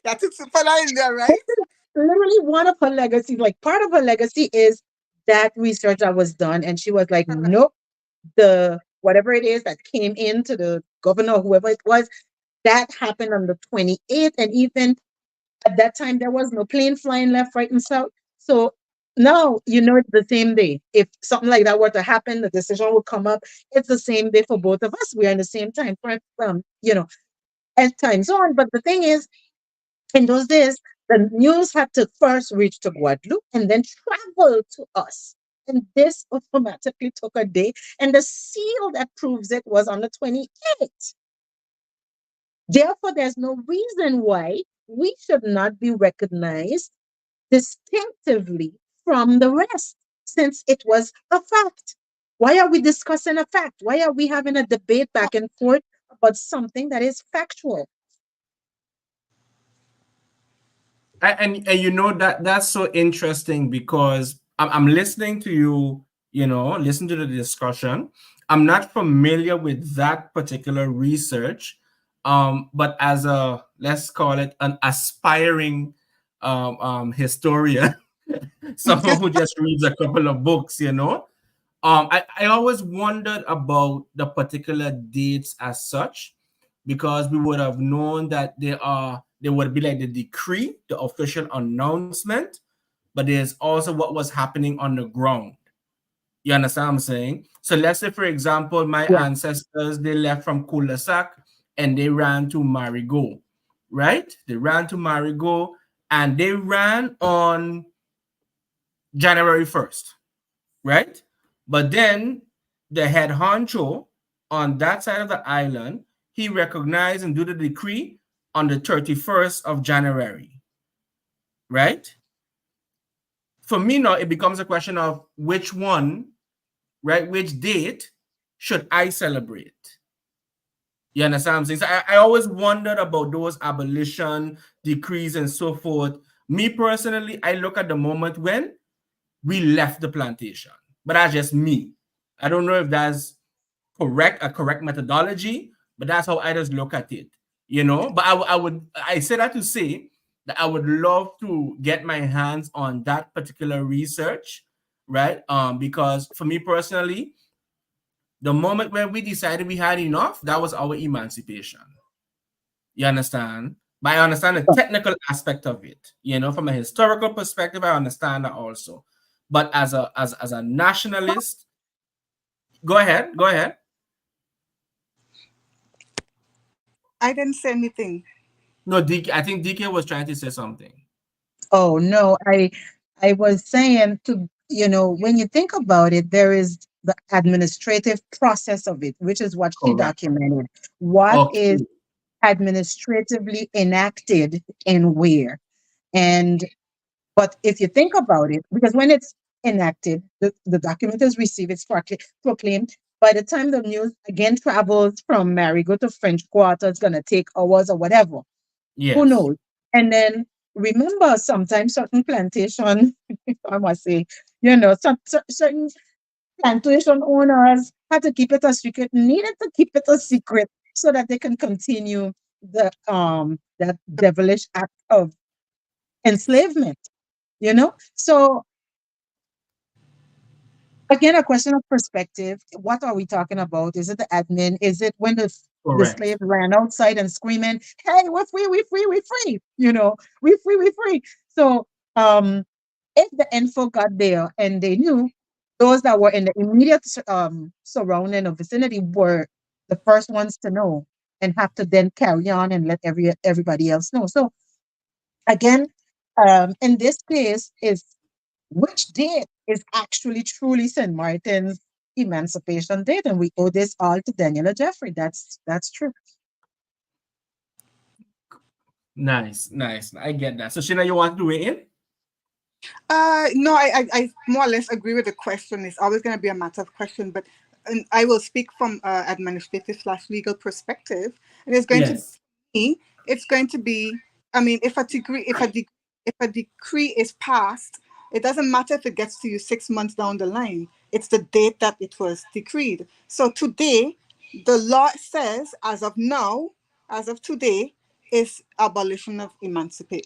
That took some fun in there, This right? is literally one of her legacies. Like part of her legacy is that research that was done. And she was like, nope, the whatever it is that came into the governor, whoever it was, that happened on the 28th. And even at that time, there was no plane flying left, right, and south. So now you know it's the same day. If something like that were to happen, the decision would come up. It's the same day for both of us. We are in the same time frame, and time zone. But the thing is, in those days, the news had to first reach to Guadeloupe and then travel to us. And this automatically took a day. And the seal that proves it was on the 28th. Therefore, there's no reason why we should not be recognized distinctively from the rest, since it was a fact. Why are we discussing a fact? Why are we having a debate back and forth about something that is factual? And you know that's so interesting because I'm listening to you, listen to the discussion. I'm not familiar with that particular research, But as a, let's call it an aspiring historian, someone who just reads a couple of books, I always wondered about the particular dates as such, because we would have known that there would be like the decree, the official announcement, but there's also what was happening on the ground. You understand what I'm saying? So let's say, for example, my Yeah. ancestors, they left from Cul-de-sac and they ran to Marigot, right? They ran to Marigot and they ran on January 1st, right? But then the head honcho on that side of the island, he recognized and do the decree on the 31st of January, right? For me now, it becomes a question of which one, right? Which date should I celebrate? You understand what I'm saying? So I always wondered about those abolition decrees and so forth. Me personally, I look at the moment when we left the plantation, but that's just me. I don't know if that's a correct methodology, but that's how I just look at it, But I say that to say that I would love to get my hands on that particular research, right? Because for me personally, the moment when we decided we had enough, that was our emancipation. You understand? But I understand the technical aspect of it. From a historical perspective, I understand that also. But as a nationalist, go ahead, go ahead. I didn't say anything. No, I think DK was trying to say something. Oh no, I was saying to, when you think about it, there is the administrative process of it, which is what she Correct. documented. What is Okay. administratively enacted and where? And but if you think about it, because when it's enacted, the document is received, it's proclaimed. By the time the news again travels from Marigot to French Quarter, it's gonna take hours or whatever. Who Yes. knows? And then remember, sometimes certain plantation, I must say, certain plantation owners had to keep it a secret, needed to keep it a secret so that they can continue that devilish act of enslavement. So again, a question of perspective. What are we talking about? Is it the admin? Is it when the slave Correct. ran outside and screaming, "Hey, we're free, we're free, we're free!" "We free, we free." So, um, if the info got there and they knew, those that were in the immediate surrounding or vicinity were the first ones to know and have to then carry on and let everybody else know. So again, in this case, is which date is actually truly St. Martin's emancipation date, and we owe this all to Daniela Jeffrey. That's true. Nice, nice. I get that. So, Shina, you want to weigh in? No, I more or less agree with the question. It's always going to be a matter of question, but and I will speak from administrative slash legal perspective. And it's going to Yes. be, it's going to be, I mean, if a decree is passed, it doesn't matter if it gets to you 6 months down the line. It's the date that it was decreed. So today, the law says, as of today, is abolition of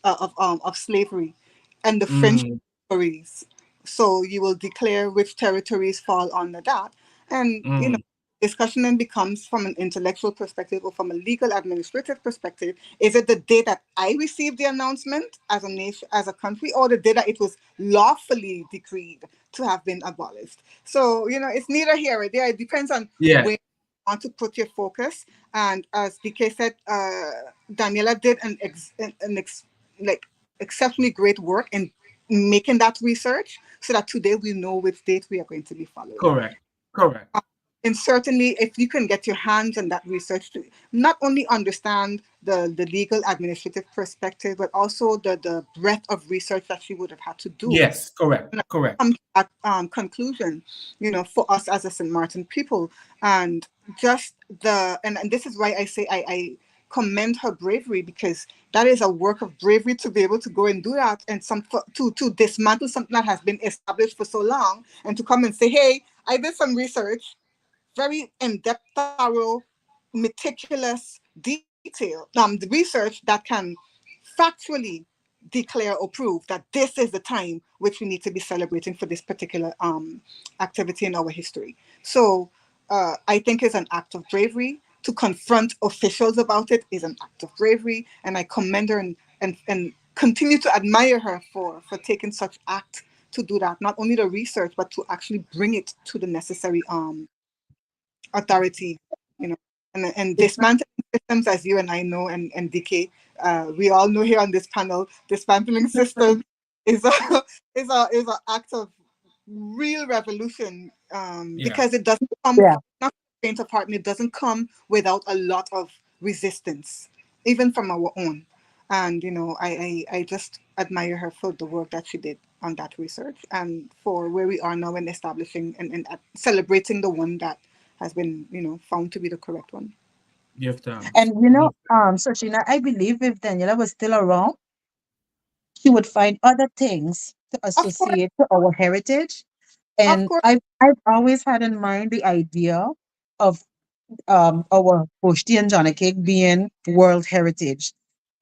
of slavery, and the French Mm, territories. So you will declare which territories fall under that. And, mm, discussion then becomes from an intellectual perspective or from a legal administrative perspective. Is it the day that I received the announcement as a nation, as a country, or the day that it was lawfully decreed to have been abolished? So, it's neither here or there. It depends on yeah, where you want to put your focus. And as DK said, Daniela did like exceptionally great work in making that research so that today we know which date we are going to be following. correct. Correct. And certainly, if you can get your hands on that research to not only understand the legal administrative perspective, but also the breadth of research that she would have had to do Yes, correct. and Correct. come to that conclusion, for us as a St. Martin people. And just and this is why I say I commend her bravery, because that is a work of bravery to be able to go and do that, and to dismantle something that has been established for so long, and to come and say, hey, I did some research, very in-depth, thorough, meticulous, detailed detail, the research that can factually declare or prove that this is the time which we need to be celebrating for this particular activity in our history. So I think it's an act of bravery to confront officials about it is an act of bravery, and I commend her and continue to admire her for taking such act to do that. Not only the research, but to actually bring it to the necessary authority, you know, and dismantling systems, as you and I know, and DK, we all know here on this panel, dismantling systems is a is a act of real revolution, Yeah. because it doesn't come Yeah. not faint of heart, and it doesn't come without a lot of resistance, even from our own. And I just admire her for the work that she did on that research, and for where we are now in establishing and celebrating the one that has been found to be the correct one. Give thanks. And Give Soshina, I believe if Daniela was still around, she would find other things to Of course, associate to our heritage. of And course, I've always had in mind the idea of our Boshti and Johnny Cake being World Heritage.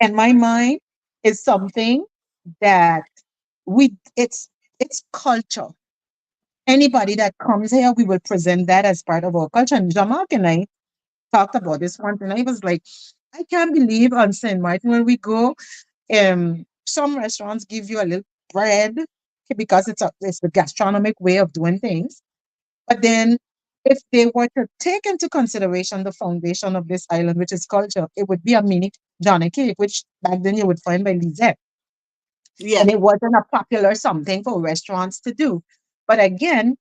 And my mind is something that it's culture. Anybody that comes here, we will present that as part of our culture. And Jamal and I talked about this once, and I was like, I can't believe on St. Martin when we go, some restaurants give you a little bread because it's the gastronomic way of doing things. But then if they were to take into consideration the foundation of this island, which is culture, it would be a mini Johnny cake, which back then you would find by Lizette. yes, And it wasn't a popular something for restaurants to do. But again,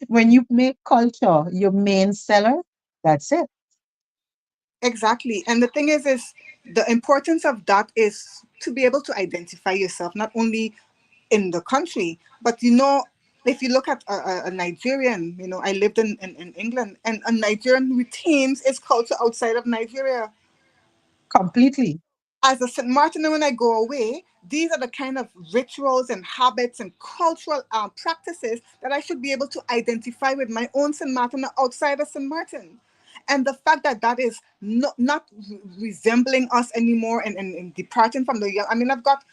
when you make culture your main seller, that's it. exactly. And the thing is the importance of that is to be able to identify yourself, not only in the country, but if you look at a Nigerian, I lived in England, and a Nigerian retains its culture outside of Nigeria. Completely. As a St. Martin, when I go away, these are the kind of rituals and habits and cultural practices that I should be able to identify with my own St. Martin outside of St. Martin. And the fact that that is not resembling us anymore, and departing from the young. I mean, I've got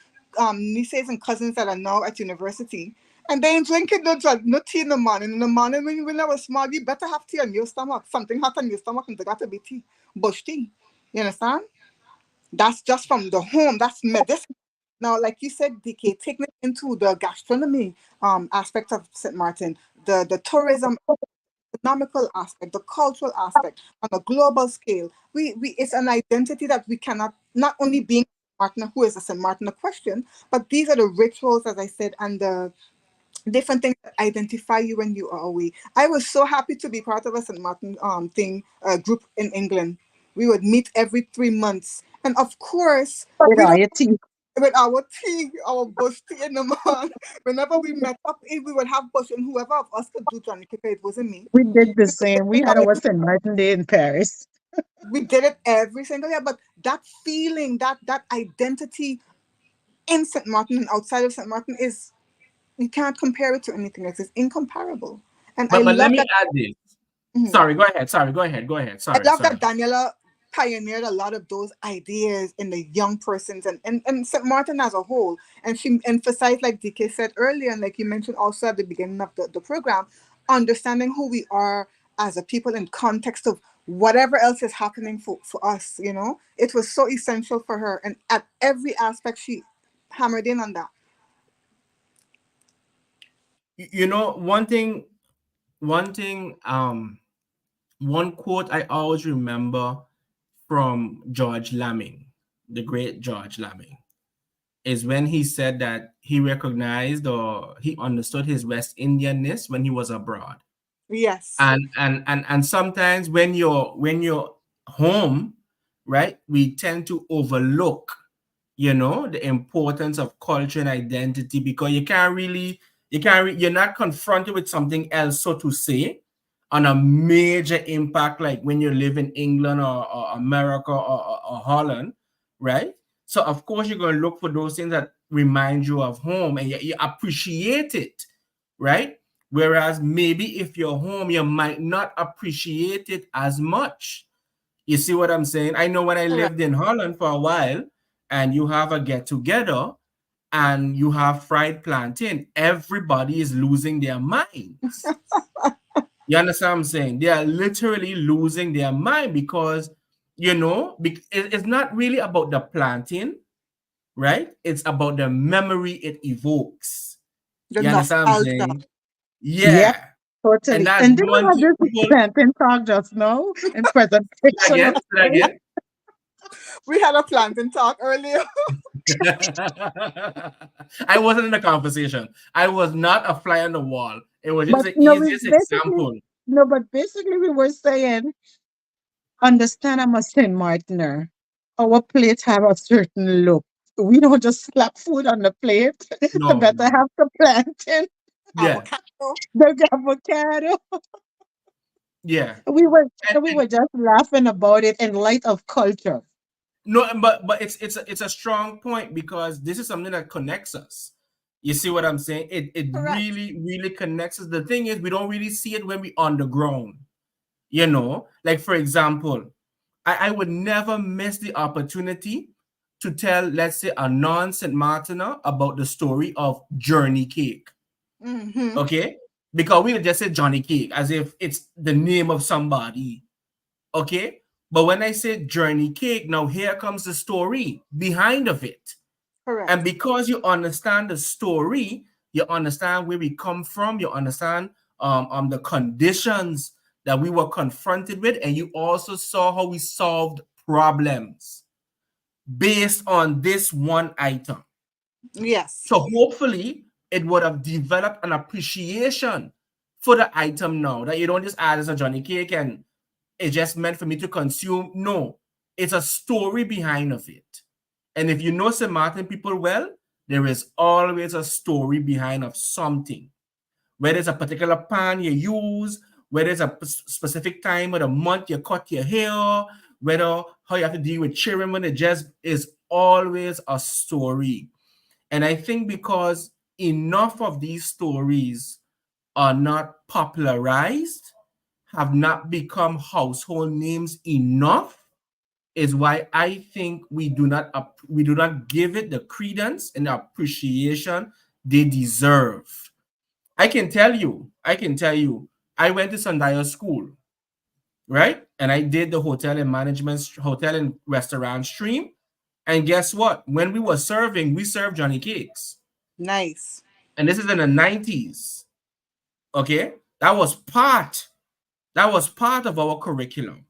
nieces and cousins that are now at university, and they ain't drinking no tea in the morning. In the morning, when I was small, you better have tea on your stomach, something hot on your stomach, and they got to be tea, bush tea. You understand? That's just from the home. That's medicine. Now, like you said, DK, taking it into the gastronomy aspect of St. Martin, the tourism economical aspect, the cultural aspect on a global scale. We It's an identity that we cannot, not only being Martin, who is a St. Martin, a question, but these are the rituals, as I said, and the different things that identify you when you are away. I was so happy to be part of a St. Martin group in England. We would meet every 3 months. And of course, With we all don't your tea. with our tea, our bush tea in the morning. Whenever we met up, we would have bush, and whoever of us could do Johnny Cake, it wasn't me. We did the same. We had our St. Martin Day in Paris. We did it every single year. But that feeling, that identity in St. Martin and outside of St. Martin is, you can't compare it to anything else. It's incomparable. And I but let love me that. add this. Mhm. Sorry, go ahead. Sorry, go ahead. Go ahead. I Sorry, love sorry. that Daniela pioneered a lot of those ideas in the young persons, and St. Martin as a whole. And she emphasized, like DK said earlier, and like you mentioned also at the beginning of the program, understanding who we are as a people in context of whatever else is happening for us, It was so essential for her. And at every aspect, she hammered in on that. One thing, one thing, one quote I always remember from George Lamming, the great George Lamming, is when he said that he recognized or he understood his West Indianness when he was abroad. Yes. And sometimes when you're home, right, we tend to overlook the importance of culture and identity, because you're not confronted with something else, so to say, on a major impact, like when you live in England or America or Holland, right? So of course you're going to look for those things that remind you of home, and you appreciate it, right? Whereas maybe if you're home, you might not appreciate it as much, You see what I'm saying? I know when I Correct. lived in Holland for a while, and you have a get together and you have fried plantain, everybody is losing their minds. You understand what I'm saying? They are literally losing their mind because, it's not really about the plantain, right? It's about the memory it evokes. The You understand what I'm nostalgia. saying? Yep, Yeah. And totally. that's And did we one have thing this people plantain talk just now in presentation of say that things? again. We had a plantain talk earlier. I wasn't in the conversation. I was not a fly on the wall. It was just But the no, we easiest basically example. no, but basically we were saying, understand I'm a Saint Martiner. Our plates have a certain look. We don't just slap food on the plate. The No, better no. have the plantain, Yeah, Avocado. the avocado. yeah. We were just laughing about it in light of culture. No, but it's a strong point because this is something that connects us. You see what I'm saying? It Correct. really really connects us. The thing is, we don't really see it when we on the ground. Like for example, I would never miss the opportunity to tell, let's say, a non St. Martiner about the story of Journey Cake. Mm-hmm. Okay, because we would just say Johnny Cake as if it's the name of somebody. Okay, but when I say Journey Cake, now here comes the story behind of it. And Correct. because you understand the story, you understand where we come from, you understand the conditions that we were confronted with, and you also saw how we solved problems based on this one item. Yes. So hopefully it would have developed an appreciation for the item now, that you don't just add as a Johnny Cake and it's just meant for me to consume. No, it's a story behind of it. And if you know St. Martin people well, there is always a story behind of something. Whether it's a particular pan you use, whether it's a specific time of the month you cut your hair, whether how you have to deal with children, when it just is always a story. And I think because enough of these stories are not popularized, have not become household names enough, is why I think we do not give it the credence and the appreciation they deserve. I can tell you, I went to Sundial School, right? And I did the hotel and restaurant stream. And guess what? When we were serving, we served Johnny Cakes. Nice. And this is in the 90s. Okay? That was part of our curriculum.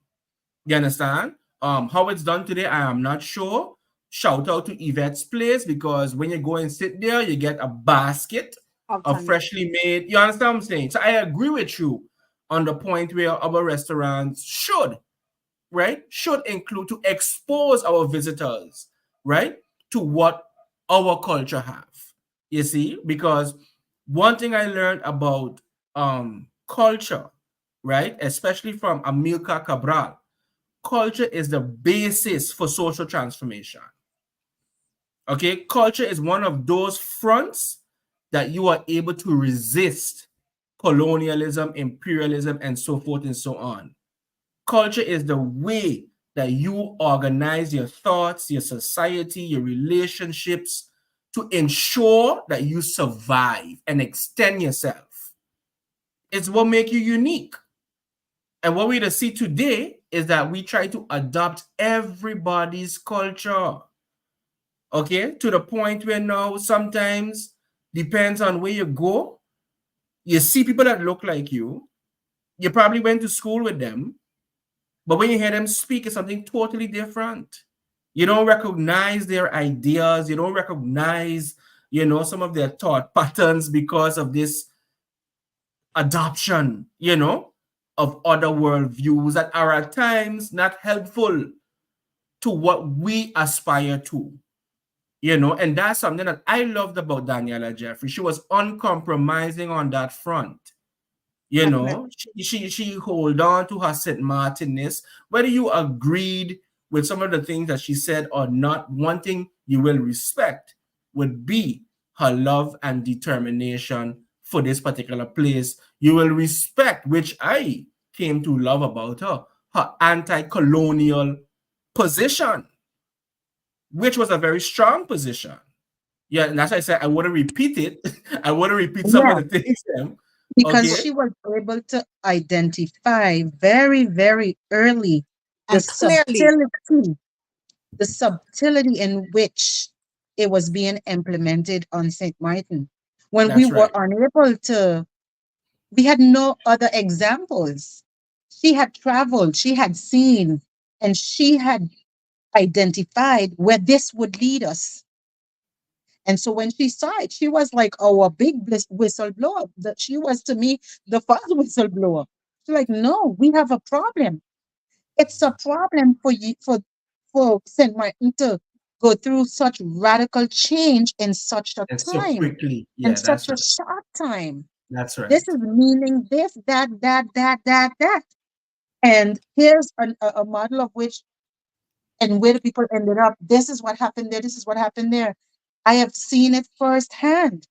You understand? How it's done today, I am not sure. Shout out to Yvette's Place, because when you go and sit there, you get a basket Of of Tanya. freshly made. You understand what I'm saying? So I agree with you on the point where our restaurants should include, to expose our visitors, right, to what our culture have. You see, because one thing I learned about culture, right, especially from Amilcar Cabral, culture is the basis for social transformation. Okay, culture is one of those fronts that you are able to resist colonialism, imperialism, and so forth and so on. Culture is the way that you organize your thoughts, your society, your relationships to ensure that you survive and extend yourself. It's what makes you unique. And what we see today is that we try to adopt everybody's culture, okay, to the point where now sometimes, depends on where you go, you see people that look like you probably went to school with them, but when you hear them speak, it's something totally different. You don't recognize their ideas, you don't recognize, some of their thought patterns because of this adoption, of other worldviews that are at times not helpful to what we aspire to. And that's something that I loved about Daniela Jeffrey. She was uncompromising on that front. Definitely. She hold on to her St. Martinness. Whether you agreed with some of the things that she said or not, one thing you will respect would be her love and determination for this particular place. You will respect, which I came to love about her, her anti-colonial position, which was a very strong position. Yeah, and that's why I said I want to repeat it. I want to repeat some of Yeah, the things. Them, because okay, she was able to identify very, very early the And clearly, subtlety in which it was being implemented on St. Martin. When we that's were right. unable to, we had no other examples. She had traveled, she had seen, and she had identified where this would lead us. And so when she saw it, she was like our big whistleblower. That she was to me the first whistleblower. She's like, no, we have a problem. It's a problem for you for Saint Martin to go through such radical change in such a And so time, quickly. in Yeah, such that's a right. short time. That's This right. is meaning this, that. And here's a model of which and where the people ended up. This is what happened there. This is what happened there. I have seen it firsthand.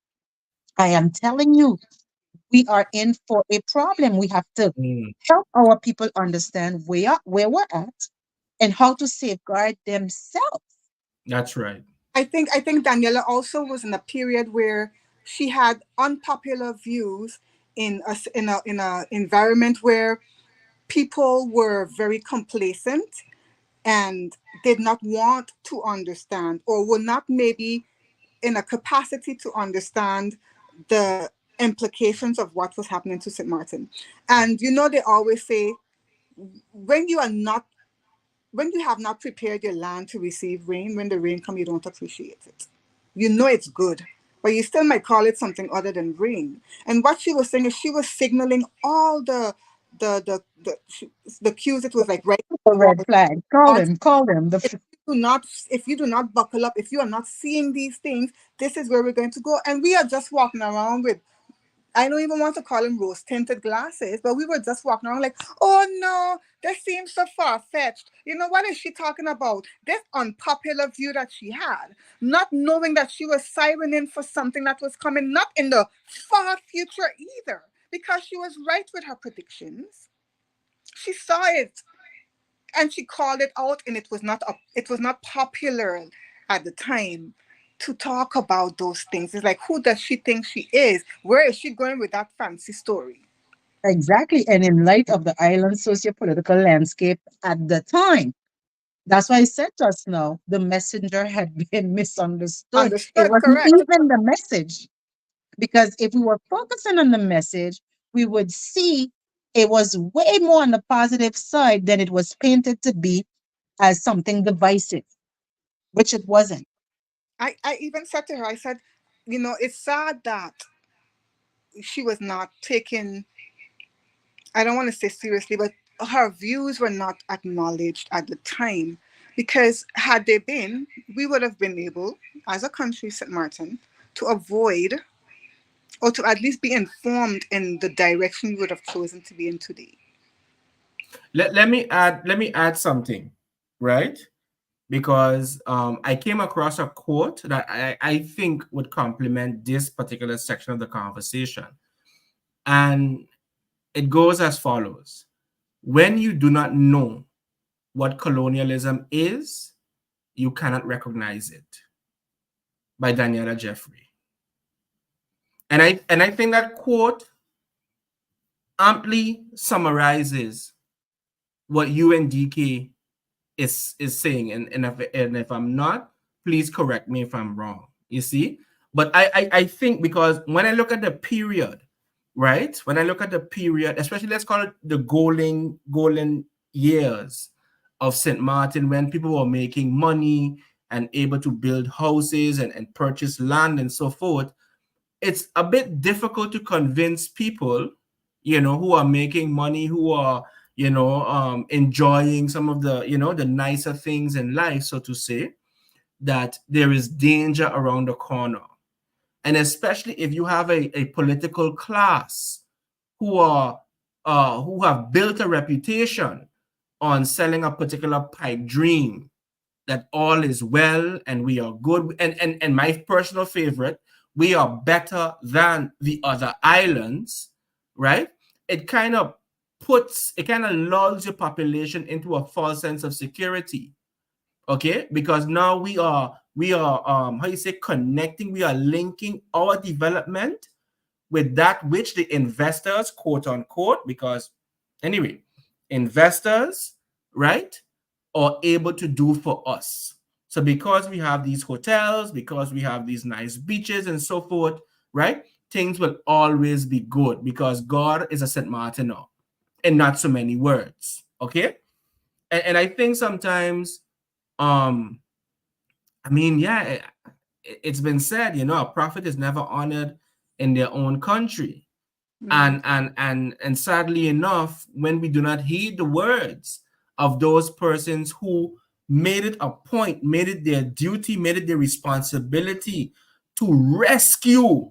I am telling you, we are in for a problem. We have to Mm, help our people understand where we're at and how to safeguard themselves. that's right. I think Daniela also was in a period where she had unpopular views in a environment where people were very complacent and did not want to understand, or were not maybe in a capacity to understand the implications of what was happening to St. Martin. And they always say, when you are not when you have not prepared your land to receive rain, when the rain comes, you don't appreciate it. You know it's good, but you still might call it something other than rain. And what she was saying is she was signaling all the cues. It was like right A wrong. red flag. Call Not them. Call them. if you do not buckle up, if you are not seeing these things, this is where we're going to go. And we are just walking around with, I don't even want to call them rose tinted glasses, but we were just walking around like, oh no, this seems so far fetched. What is she talking about? This unpopular view that she had, not knowing that she was sirening for something that was coming not in the far future either, because she was right with her predictions. She saw it and she called it out, and it was not popular at the time to talk about those things. It's like, who does she think she is? Where is she going with that fancy story? Exactly. And in light of the island socio-political landscape at the time. That's why I said just now, the messenger had been misunderstood. It Understood, wasn't correct. even the message. Because if we were focusing on the message, we would see it was way more on the positive side than it was painted to be as something divisive, which it wasn't. I even said to her, I said, it's sad that she was not taken, I don't want to say seriously, but her views were not acknowledged at the time. Because had they been, we would have been able, as a country, St. Martin, to avoid, or to at least be informed in the direction we would have chosen to be in today. Let me add something, right? Because I came across a quote that I think would complement this particular section of the conversation. And it goes as follows: when you do not know what colonialism is, you cannot recognize it. By Daniela Jeffrey. And I think that quote amply summarizes what UNDK is saying. And if I'm not, please correct me if I'm wrong. You see? But I think, because when I look at the period, right? When I look at the period, especially let's call it the golden years of St. Martin, when people were making money and able to build houses and purchase land and so forth, it's a bit difficult to convince people, who are making money, who are, enjoying some of the, the nicer things in life, so to say, that there is danger around the corner. And especially if you have a political class who are who have built a reputation on selling a particular pipe dream, that all is well and we are good. And my personal favorite, we are better than the other islands, right? It kind of lulls your population into a false sense of security. Okay, because now we are how you say connecting, we are linking our development with that which the investors, quote unquote, because anyway, investors, right, are able to do for us. So because we have these hotels, because we have these nice beaches and so forth, right, things will always be good because God is a St. Martino in not so many words. Okay. And I think sometimes, um, I mean, yeah, it's been said, a prophet is never honored in their own country. Mm. And sadly enough, when we do not heed the words of those persons who made it a point, made it their duty, made it their responsibility to rescue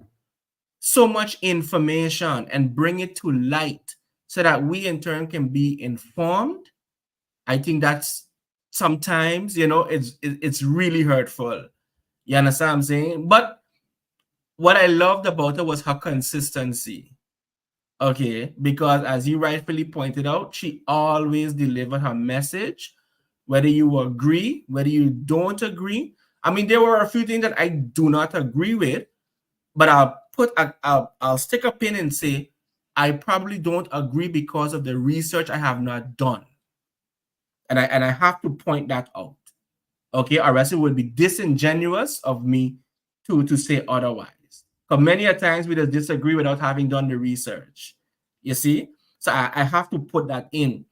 so much information and bring it to light so that we in turn can be informed, I think that's sometimes, it's really hurtful. You understand what I'm saying? But what I loved about her was her consistency. Okay, because as you rightfully pointed out, she always delivered her message, whether you agree, whether you don't agree. I mean, there were a few things that I do not agree with, but I'll stick a pin and say I probably don't agree because of the research I have not done, and I have to point that out. Okay, or else it would be disingenuous of me to say otherwise. Because many a times we just disagree without having done the research. You see? So I have to put that in.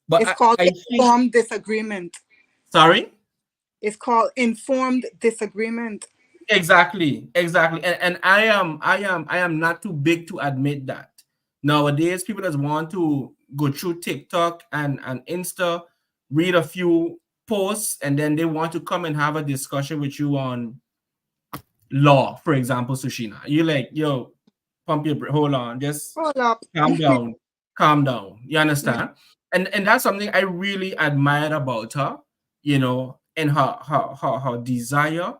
But It's called I think, informed disagreement. sorry? It's called informed disagreement. Exactly. And I am not too big to admit that. Nowadays, people just want to go through TikTok and Insta, read a few posts, and then they want to come and have a discussion with you on law, for example, Soshina. You like, yo, pump your hold on, just Hold up. calm down, calm down. You understand? And that's something I really admired about her, and her desire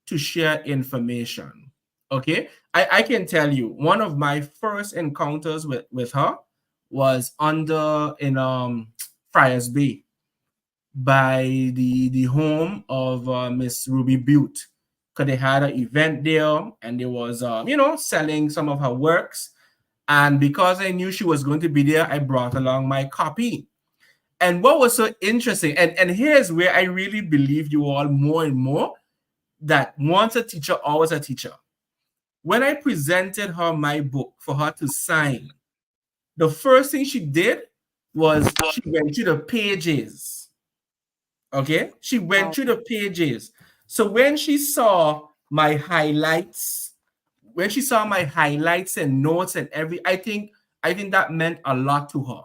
to share information. Okay. I can tell you one of my first encounters with her was under in Friars Bay by the home of Miss Ruby Butte, because they had an event there and they was selling some of her works. And because I knew she was going to be there, I brought along my copy. And what was so interesting, and here's where I really believe you all more and more, that once a teacher, always a teacher. When I presented her my book for her to sign, the first thing she did was she went to the pages. Okay, she went Wow. through the pages. So when she saw my highlights, and notes and I think that meant a lot to her.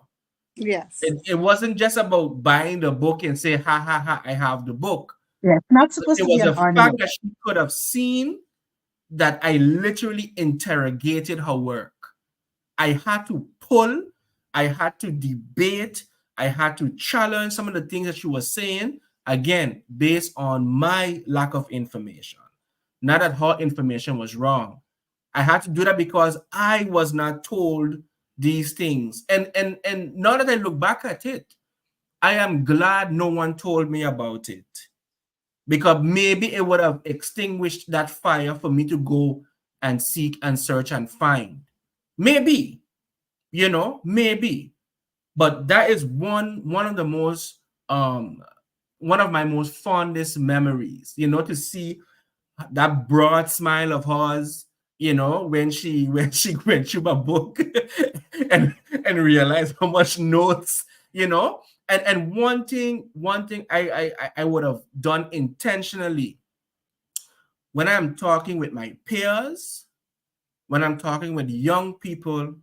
Yes. It wasn't just about buying the book and say, ha ha ha, I have the book. Yeah, it's not But supposed it to be was an the fact ornament. that she could have seen that I literally interrogated her work. I had to pull, I had to debate, I had to challenge some of the things that she was saying, again, based on my lack of information. Not that her information was wrong. I had to do that because I was not told these things. And now that I look back at it, I am glad no one told me about it, because maybe it would have extinguished that fire for me to go and seek and search and find. Maybe, maybe. But that is one of the most one of my most fondest memories, to see that broad smile of hers, when she when she went through my book and realized how much notes, and one thing I would have done intentionally when I'm talking with my peers, when I'm talking with young people,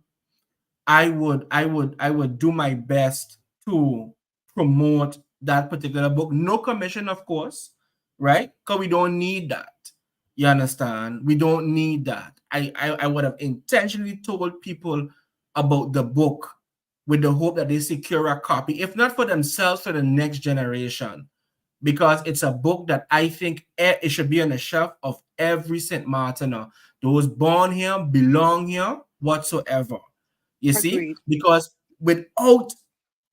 I would do my best to promote that particular book. No commission, of course, right? Because we don't need that. You understand? We don't need that. I would have intentionally told people about the book with the hope that they secure a copy, if not for themselves, for the next generation, because it's a book that I think it should be on the shelf of every St. Martiner. Those born here belong here whatsoever. You see, Agreed. because without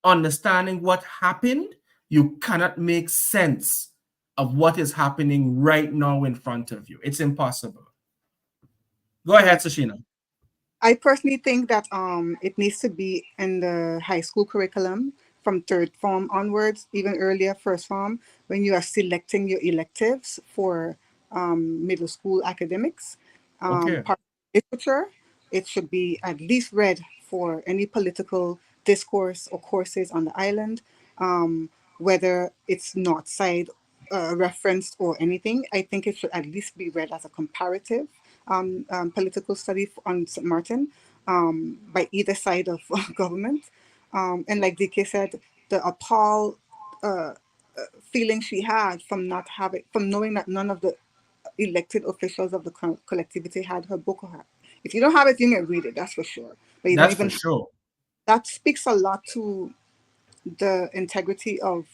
understanding what happened, you cannot make sense of what is happening right now in front of you. It's impossible. Go ahead, Correct. Soshina. I personally think that it needs to be in the high school curriculum from third form onwards, even earlier first form, when you are selecting your electives for middle school academics. Okay. Part of literature, it should be at least read for any political discourse or courses on the island, whether it's not side referenced or anything. I think it should at least be read as a comparative political study on St. Martin by either side of government. And like DK said, the appall uh, feeling she had from not having, from knowing that none of the elected officials of the collectivity had her book or her. If you don't have it, you can read it, that's for sure. But you don't That's for even, sure. that speaks a lot to the integrity of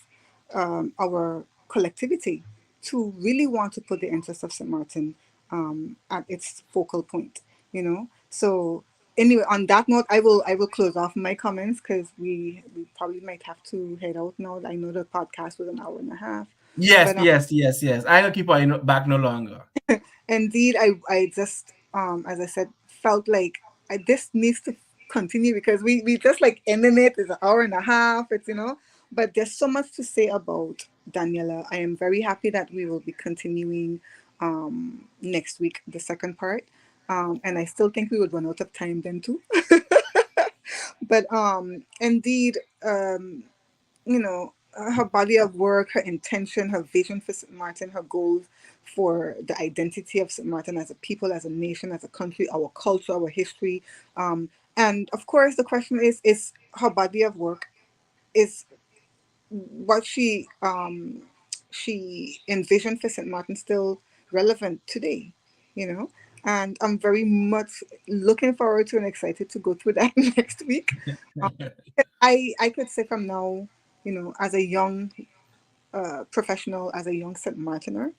our collectivity to really want to put the interest of St. Martin at its focal point, you know. So anyway, on that note, I will close off my comments because we probably might have to head out now. I know the podcast was an hour and a half, Yes, but yes, yes, yes. I don't keep her back no longer. indeed, I just, as I said, felt like this needs to continue because we just like ending it. It's an hour and a half. It's, you know, but there's so much to say about Daniela. I am very happy that we will be continuing next week, the second part. And I still think we would run out of time then too. But indeed, you know, her body of work, her intention, her vision for St. Martin, her goals for the identity of St. Martin as a people, as a nation, as a country, our culture, our history. And of course, the question is her body of work, is what she envisioned for St. Martin still relevant today, you know? And I'm very much looking forward to and excited to go through that next week. Um, I could say from now, you know, as a young professional, as a young St. Martiner,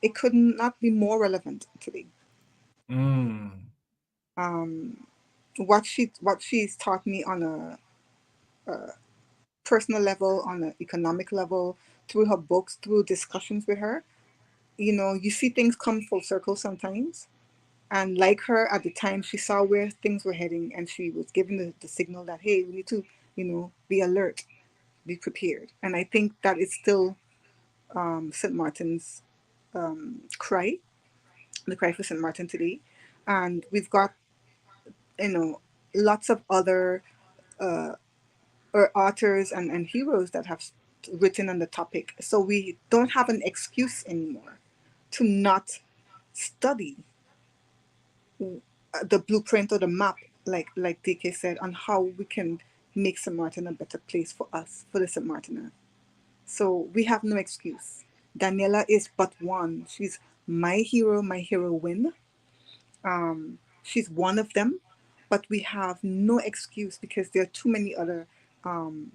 it could not be more relevant today. Mm. Um, what she's taught me on a personal level, on an economic level, through her books, through discussions with her, you know, you see things come full circle sometimes. And like her, at the time, she saw where things were heading, and she was given the signal that, hey, we need to, you know, be alert, be prepared. And I think that is still St. Martin's cry, the cry for St. Martin today. And we've got, you know, lots of other authors and heroes that have written on the topic. So we don't have an excuse anymore to not study the blueprint or the map, like DK said, on how we can make St. Martin a better place for us, for the St. Martiner. So we have no excuse. Daniela is but one. She's my hero, my heroine. She's one of them, but we have no excuse because there are too many other um,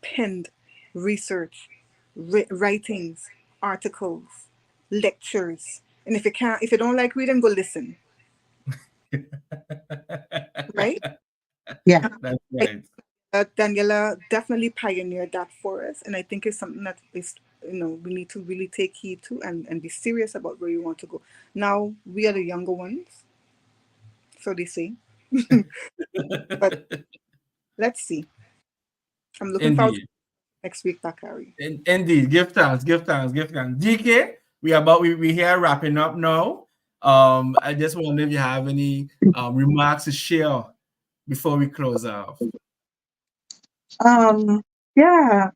penned research, writings, articles, lectures. And if you don't like reading, go listen, right? Yeah. That's I, right. Daniela definitely pioneered that for us, and I think it's something that is, you know, we need to really take heed to and be serious about where we want to go. Now we are the younger ones, so they say, but let's see. I'm looking forward to Indeed. next week, Bakari. Indeed. Give thanks, give thanks, give thanks. DK, we here wrapping up now. I just wonder if you have any remarks to share before we close off. Um, yeah,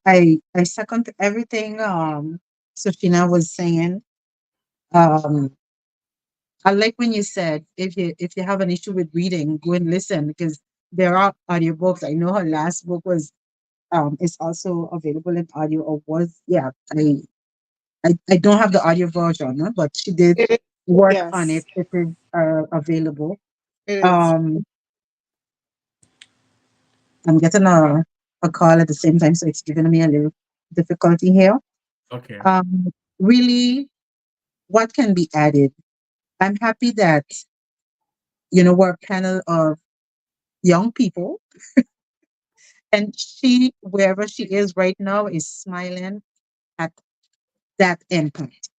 I second everything Sophina was saying. Um, I like when you said if you have an issue with reading, go and listen because there are audiobooks. I know her last book was is also available in audio or was, yeah. I don't have the audio version, no, but she did It is, work on yes, it. It is available. it is. Um, I'm getting a call at the same time, so it's giving me a little difficulty here. Okay. Um, really, what can be added? I'm happy that we're a panel of young people, and she, wherever she is right now, is smiling at that impact.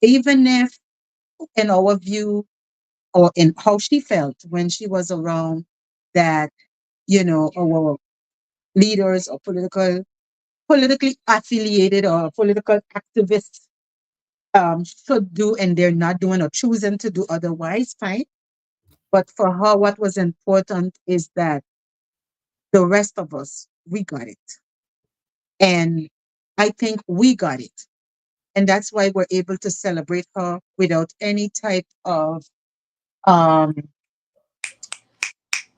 Even if, in our view, or in how she felt when she was around, that, our leaders or politically affiliated or political activists should do, and they're not doing or choosing to do otherwise, fine. But for her, what was important is that the rest of us, we got it. And I think we got it. And that's why we're able to celebrate her without any type of um,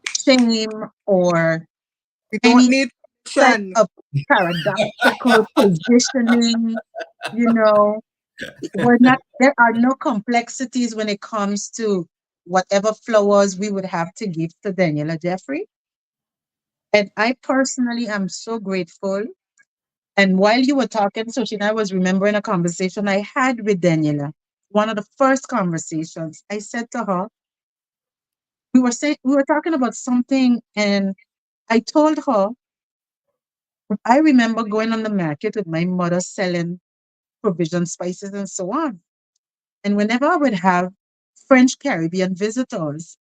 shame or We don't any need type permission. of paradoxical positioning. You know, we're not, there are no complexities when it comes to whatever flowers we would have to give to Daniela Jeffrey. And I personally am so grateful. And while you were talking, Soshina, I was remembering a conversation I had with Daniela. One of the first conversations, I said to her, we were talking about something, and I told her, I remember going on the market with my mother selling provision, spices, and so on. And whenever I would have French Caribbean visitors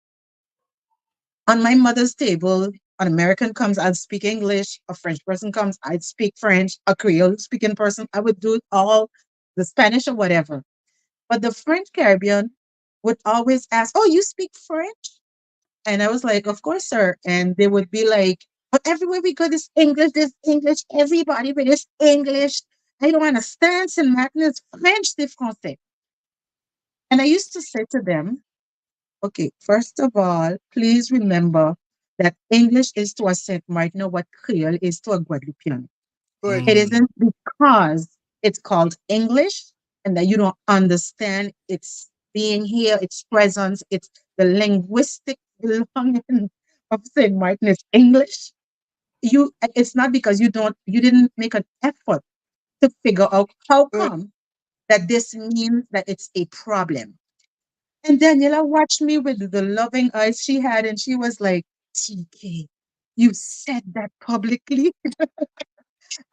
on my mother's table, an American comes, I'd speak English. A French person comes, I'd speak French. A Creole speaking person, I would do all the Spanish or whatever. But the French Caribbean would always ask, "Oh, you speak French?" And I was like, "Of course, sir." And they would be like, "But everywhere we go, this English, everybody with this English. I don't understand. Saint Martin is French, c'est français." And I used to say to them, "Okay, first of all, please remember that English is to a Saint Martin what Creole is to a Guadeloupean. Good. It Mm, isn't because it's called English and that you don't understand its being here, its presence, it's the linguistic belonging of St. Martin is English. It's not because you didn't make an effort to figure out how Good. come that this means that it's a problem." And Daniela watched me with the loving eyes she had, and she was like, "TK, you said that publicly?"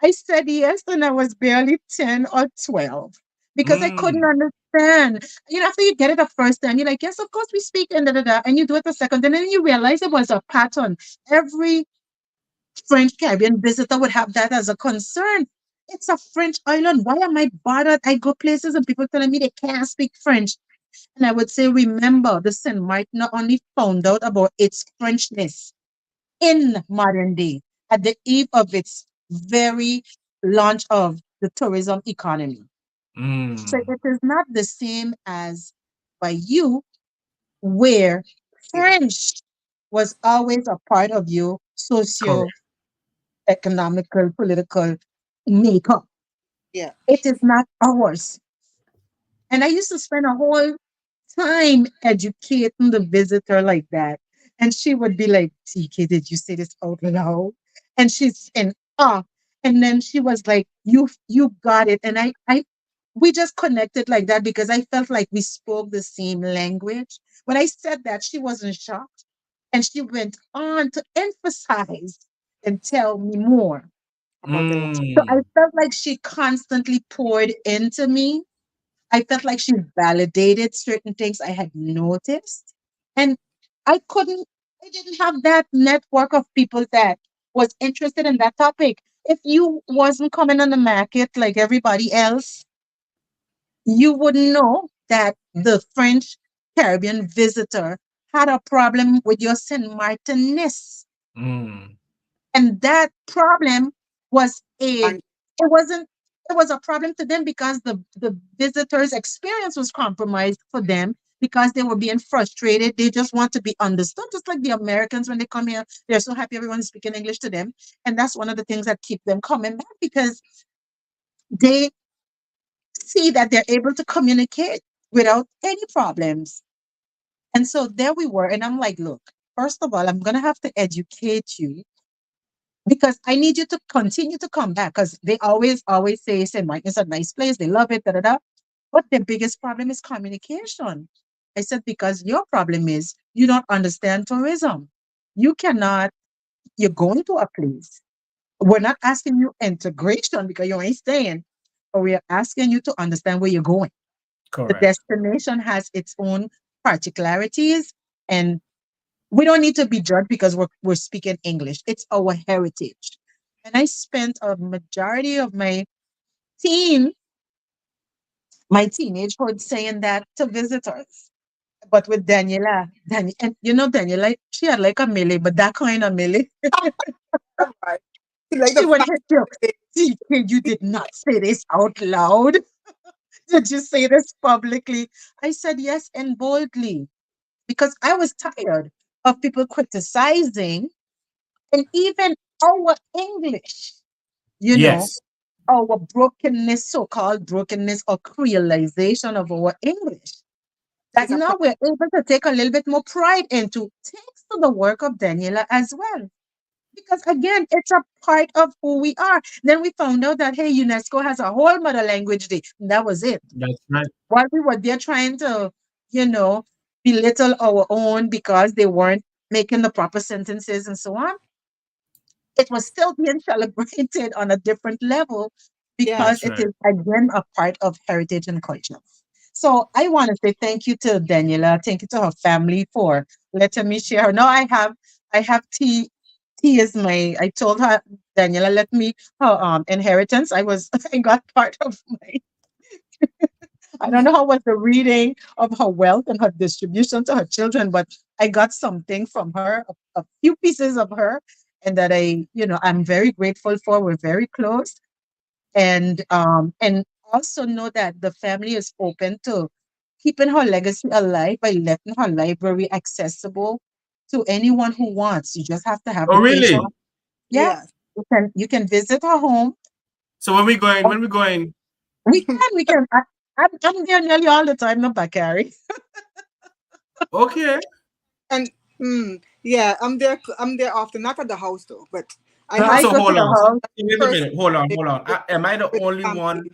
I said yes, and I was barely 10 or 12 because I couldn't mm, understand. After you get it the first time, you're like, "Yes, of course we speak," and da da da. And you do it the second, and then you realize it was a pattern. Every French Caribbean visitor would have that as a concern. It's a French island. Why am I bothered? I go places and people telling me they can't speak French. And I would say, remember, the Saint Martin not only found out about its Frenchness in modern day at the eve of its very launch of the tourism economy. So mm. it is not the same as by you, where Yeah. French was always a part of your Correct. socio-economical, political makeup. Yeah. It is not ours. And I used to spend a whole time educating the visitor like that. And she would be like, "TK, did you say this out loud?" And she's in awe. And then she was like, you got it. And we just connected like that because I felt like we spoke the same language. When I said that, she wasn't shocked. And she went on to emphasize and tell me more. About the So I Mm, felt like she constantly poured into me. I felt like she validated certain things I had noticed. And I couldn't, I didn't have that network of people that was interested in that topic. If you wasn't coming on the market like everybody else, you wouldn't know that the French Caribbean visitor had a problem with your Saint Martinness. mm. And that problem was and it wasn't it was a problem to them because the visitors experience was compromised for them because they were being frustrated. They just want to be understood, just like the Americans when they come here, they're so happy everyone's speaking English to them. And that's one of the things that keep them coming back because they see that they're able to communicate without any problems. And so there we were, and I'm like, "Look, first of all, I'm gonna have to educate you because I need you to continue to come back because they always say St. Martin is a nice place. They love it, da da da. But the biggest problem is communication." I said, "Because your problem is you don't understand tourism. You cannot, you're going to a place. We're not asking you integration because you ain't staying, but we are asking you to understand where you're going. The Correct. destination has its own particularities, and we don't need to be judged because we're speaking English. It's our heritage. And I spent a majority of teen, my teenagehood saying that to visitors. But with Daniela, and you know Daniela, she had like a millie, but that kind of millie. Right. Like She the would flash. hit you. "TK, you did not say this out loud. Did you say this publicly?" I said yes and boldly because I was tired of people criticizing and even our English, you know, Yes, our brokenness, so called brokenness or creolization of our English. That It's a now we're able to take a little bit more pride into thanks to the work of Daniela as well. Because again, it's a part of who we are. Then we found out that hey, UNESCO has a whole mother language day. And that was it. that's right. While we were there trying to, you know, belittle our own because they weren't making the proper sentences and so on, it was still being celebrated on a different level because yes. That's it right. is again a part of heritage and culture. So I want to say thank you to Daniela, thank you to her family for letting me share her. Now I have tea. Tea is my I told her Daniela let me her inheritance. I was I got part of my I don't know how was the reading of her wealth and her distribution to her children, but I got something from her, a few pieces of her, and that I'm very grateful for. We're very close, and also know that the family is open to keeping her legacy alive by letting her library accessible to anyone who wants. You just have to have Oh, the patience. really? Yeah, Yes. you can visit her home. So when we going? Oh, When we going? we can. I'm there nearly all the time, no, Bakari. Okay. And yeah, I'm there often, not at the house though, but I No, So have I so go to hold the on. house. Wait a person minute. Hold on. Hold on. with Am I the with only one? family.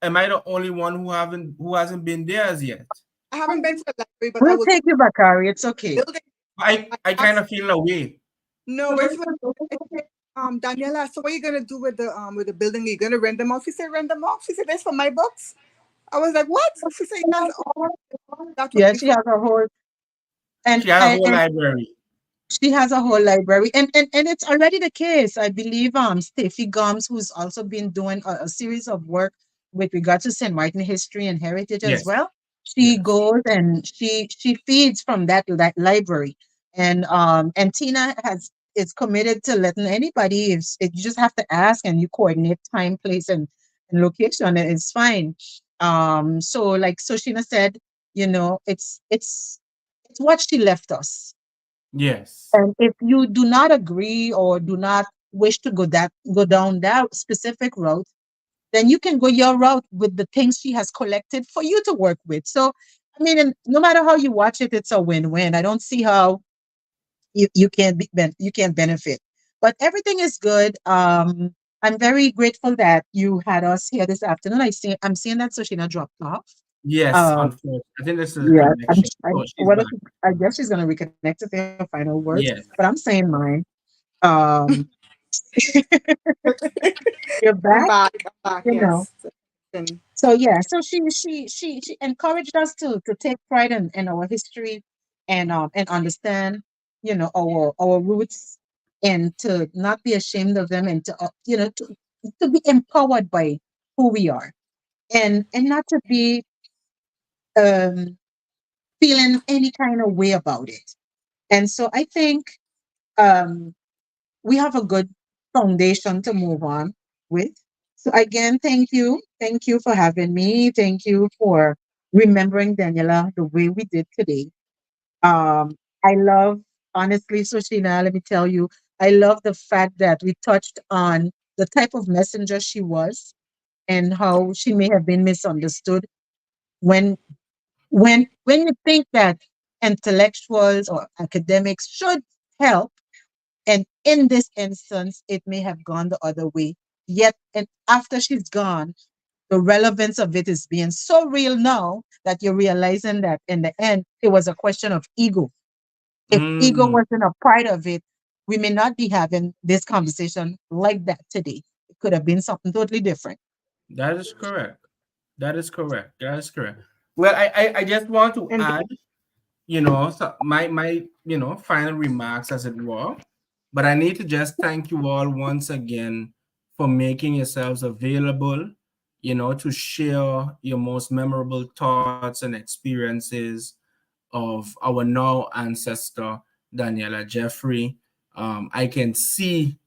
Am I the only one who hasn't been there as yet? I haven't been to the library, but I We'll will go take you, Bakari. It's to okay. the building. I I I kind asked, of feel away. no, where's my I said, Daniela, so what are you gonna do with the building? Are you gonna rent them off? She said, rent them off. She said, that's for my books. I was like, what? She said, yes, oh, that would Yeah, be she for has a whole and She had a I whole and library. she has a whole library, and it's already the case. I believe Steffi Gomes, who's also been doing a series of work with regard to St. Martin history and heritage as Yes. well. She Yes. goes and she feeds from that library, and Tina has is committed to letting anybody. If you just have to ask and you coordinate time, place, and location, and it's fine. So like Soshina said, it's what she left us, Yes. and if you do not agree or do not wish to go down that specific route, then you can go your route with the things she has collected for you to work with. So, I mean, and no matter how you watch it, it's a win-win. I don't see how you can't you can't benefit. But everything is good. I'm very grateful that you had us here this afternoon. I'm seeing that Soshina dropped off. Yes. Um, Unfortunately, I think this is a yeah, connection. Oh, she's what if, back. I guess she's going to reconnect to say her final words, Yes. but I'm saying mine. Um, you're I'm back, back. I'm back, you know. yes. And So yeah, so she encouraged us to take pride in our history and understand, our roots, and to not be ashamed of them, and to to be empowered by who we are, and not to be um feeling any kind of way about it. And so I think um we have a good foundation to move on with. So again, thank you. Thank you for having me. Thank you for remembering Daniela the way we did today. I love, honestly, Soshina, let me tell you, I love the fact that we touched on the type of messenger she was and how she may have been misunderstood when when you think that intellectuals or academics should help, and in this instance, it may have gone the other way. Yet, and after she's gone, the relevance of it is being so real now that you're realizing that in the end, it was a question of ego. If ego Mm, wasn't a part of it, we may not be having this conversation like that today. It could have been something totally different. that is correct. That is correct. That is correct. Well, I just want to And add, so my final remarks, as it were. But I need to just thank you all once again for making yourselves available, to share your most memorable thoughts and experiences of our now ancestor, Daniela Jeffrey. I can see,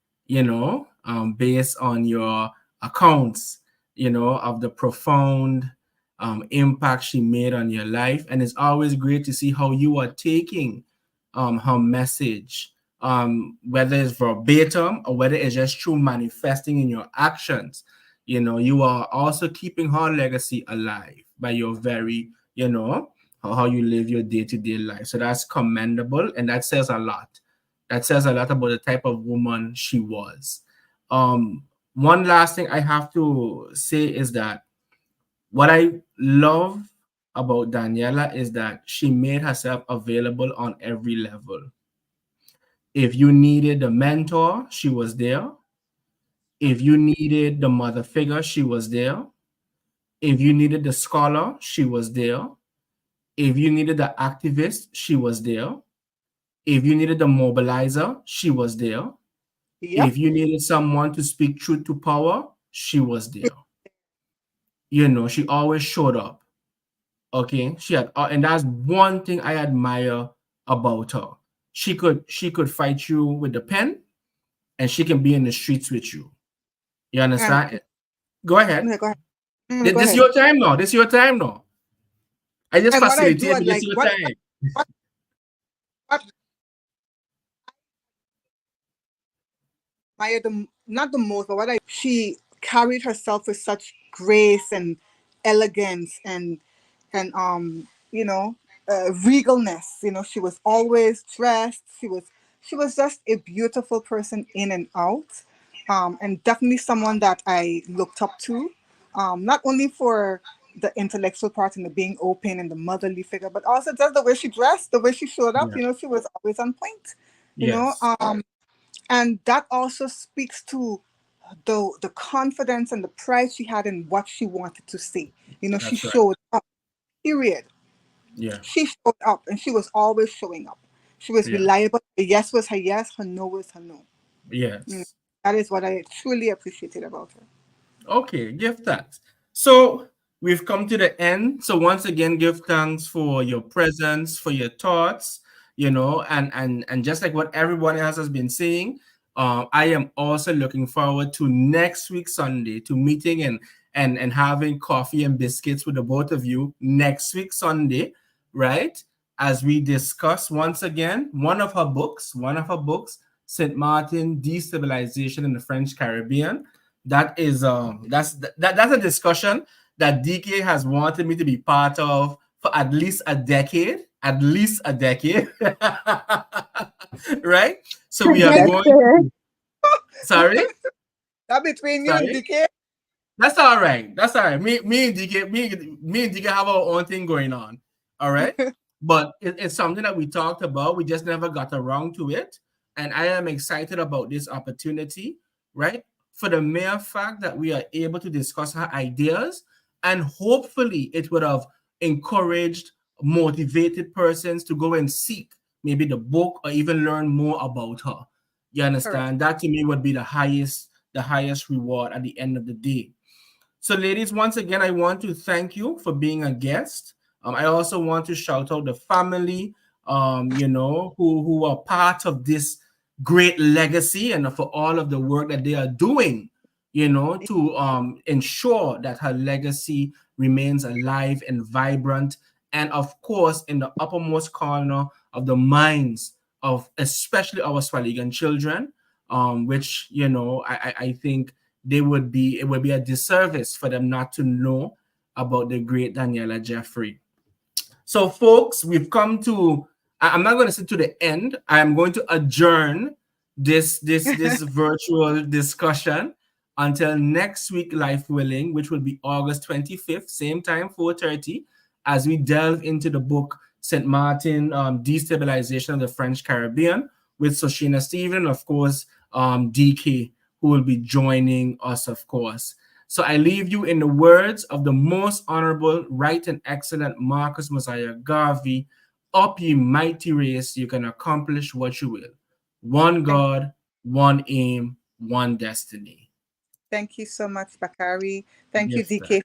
based on your accounts, of the profound impact she made on your life. And it's always great to see how you are taking her message, whether it's verbatim or whether it's just through manifesting in your actions. You are also keeping her legacy alive by your very, how you live your day-to-day life. So that's commendable, and that says a lot. That says a lot about the type of woman she was. One last thing I have to say is that what I love about Daniela is that she made herself available on every level. If you needed a mentor, she was there. If you needed the mother figure, she was there. If you needed the scholar, she was there. If you needed the activist, she was there. If you needed the mobilizer, she was there. yep. If you needed someone to speak truth to power, she was there. She always showed up. Okay, she had, and that's one thing I admire about her. She could fight you with the pen, and she can be in the streets with you. You And understand? Go ahead. no, go ahead. No, This, go this is ahead. your time now. This is your time now. I just And what I do, facilitate, I but this is like your what time. what admire the not the most, but what I she carried herself with such grace and elegance and regalness. She was always dressed. She was just a beautiful person in and out, and definitely someone that I looked up to, not only for the intellectual part and the being open and the motherly figure, but also just the way she dressed, the way she showed up. Yeah. She was always on point. You know, Yes. and that also speaks to the confidence and the pride she had in what she wanted to see. She That's right. showed up. Period. Yeah. She showed up, and she was always showing up. She was Yeah. reliable. Her yes was her yes. Her no was her no. You know, Yes. that is what I truly appreciated about her. Okay, give thanks. So we've come to the end. So once again, give thanks for your presence, for your thoughts, and just like what everyone else has been saying, I am also looking forward to next week Sunday to meeting and having coffee and biscuits with the both of you next week Sunday, right? As we discuss once again one of her books, Saint Martin Destabilization in the French Caribbean. That's a discussion that DK has wanted me to be part of for at least a decade. At least a decade. Right? So we are That's Between going fair. to, sorry? that between you and Sorry? DK, That's all right. That's all right. Me and DK have our own thing going on. All right. But it's something that we talked about. We just never got around to it. And I am excited about this opportunity, right? For the mere fact that we are able to discuss her ideas, and hopefully it would have encouraged motivated persons to go and seek maybe the book or even learn more about her. You correct. understand? That to me would be the highest reward at the end of the day. So, ladies, once again, I want to thank you for being a guest. I also want to shout out the family, who are part of this great legacy and for all of the work that they are doing, to ensure that her legacy remains alive and vibrant. And of course, in the uppermost corner of the minds of especially our Swaligan children, which, I think it would be a disservice for them not to know about the great Daniela Jeffrey. So, folks, we've come to. I'm not going to say to the end. I'm going to adjourn this virtual discussion until next week, life willing, which will be August 25th, same time, 4:30, as we delve into the book St. Martin, Destabilization of the French Caribbean with Soshina Stephen, of course, DK, who will be joining us, of course. So I leave you in the words of the most honorable, right and excellent Marcus Mosiah Garvey. Up ye mighty race, you can accomplish what you will. One Thank, God, one aim, one destiny. thank you so much, Bakari. Thank you, Gift DK, that.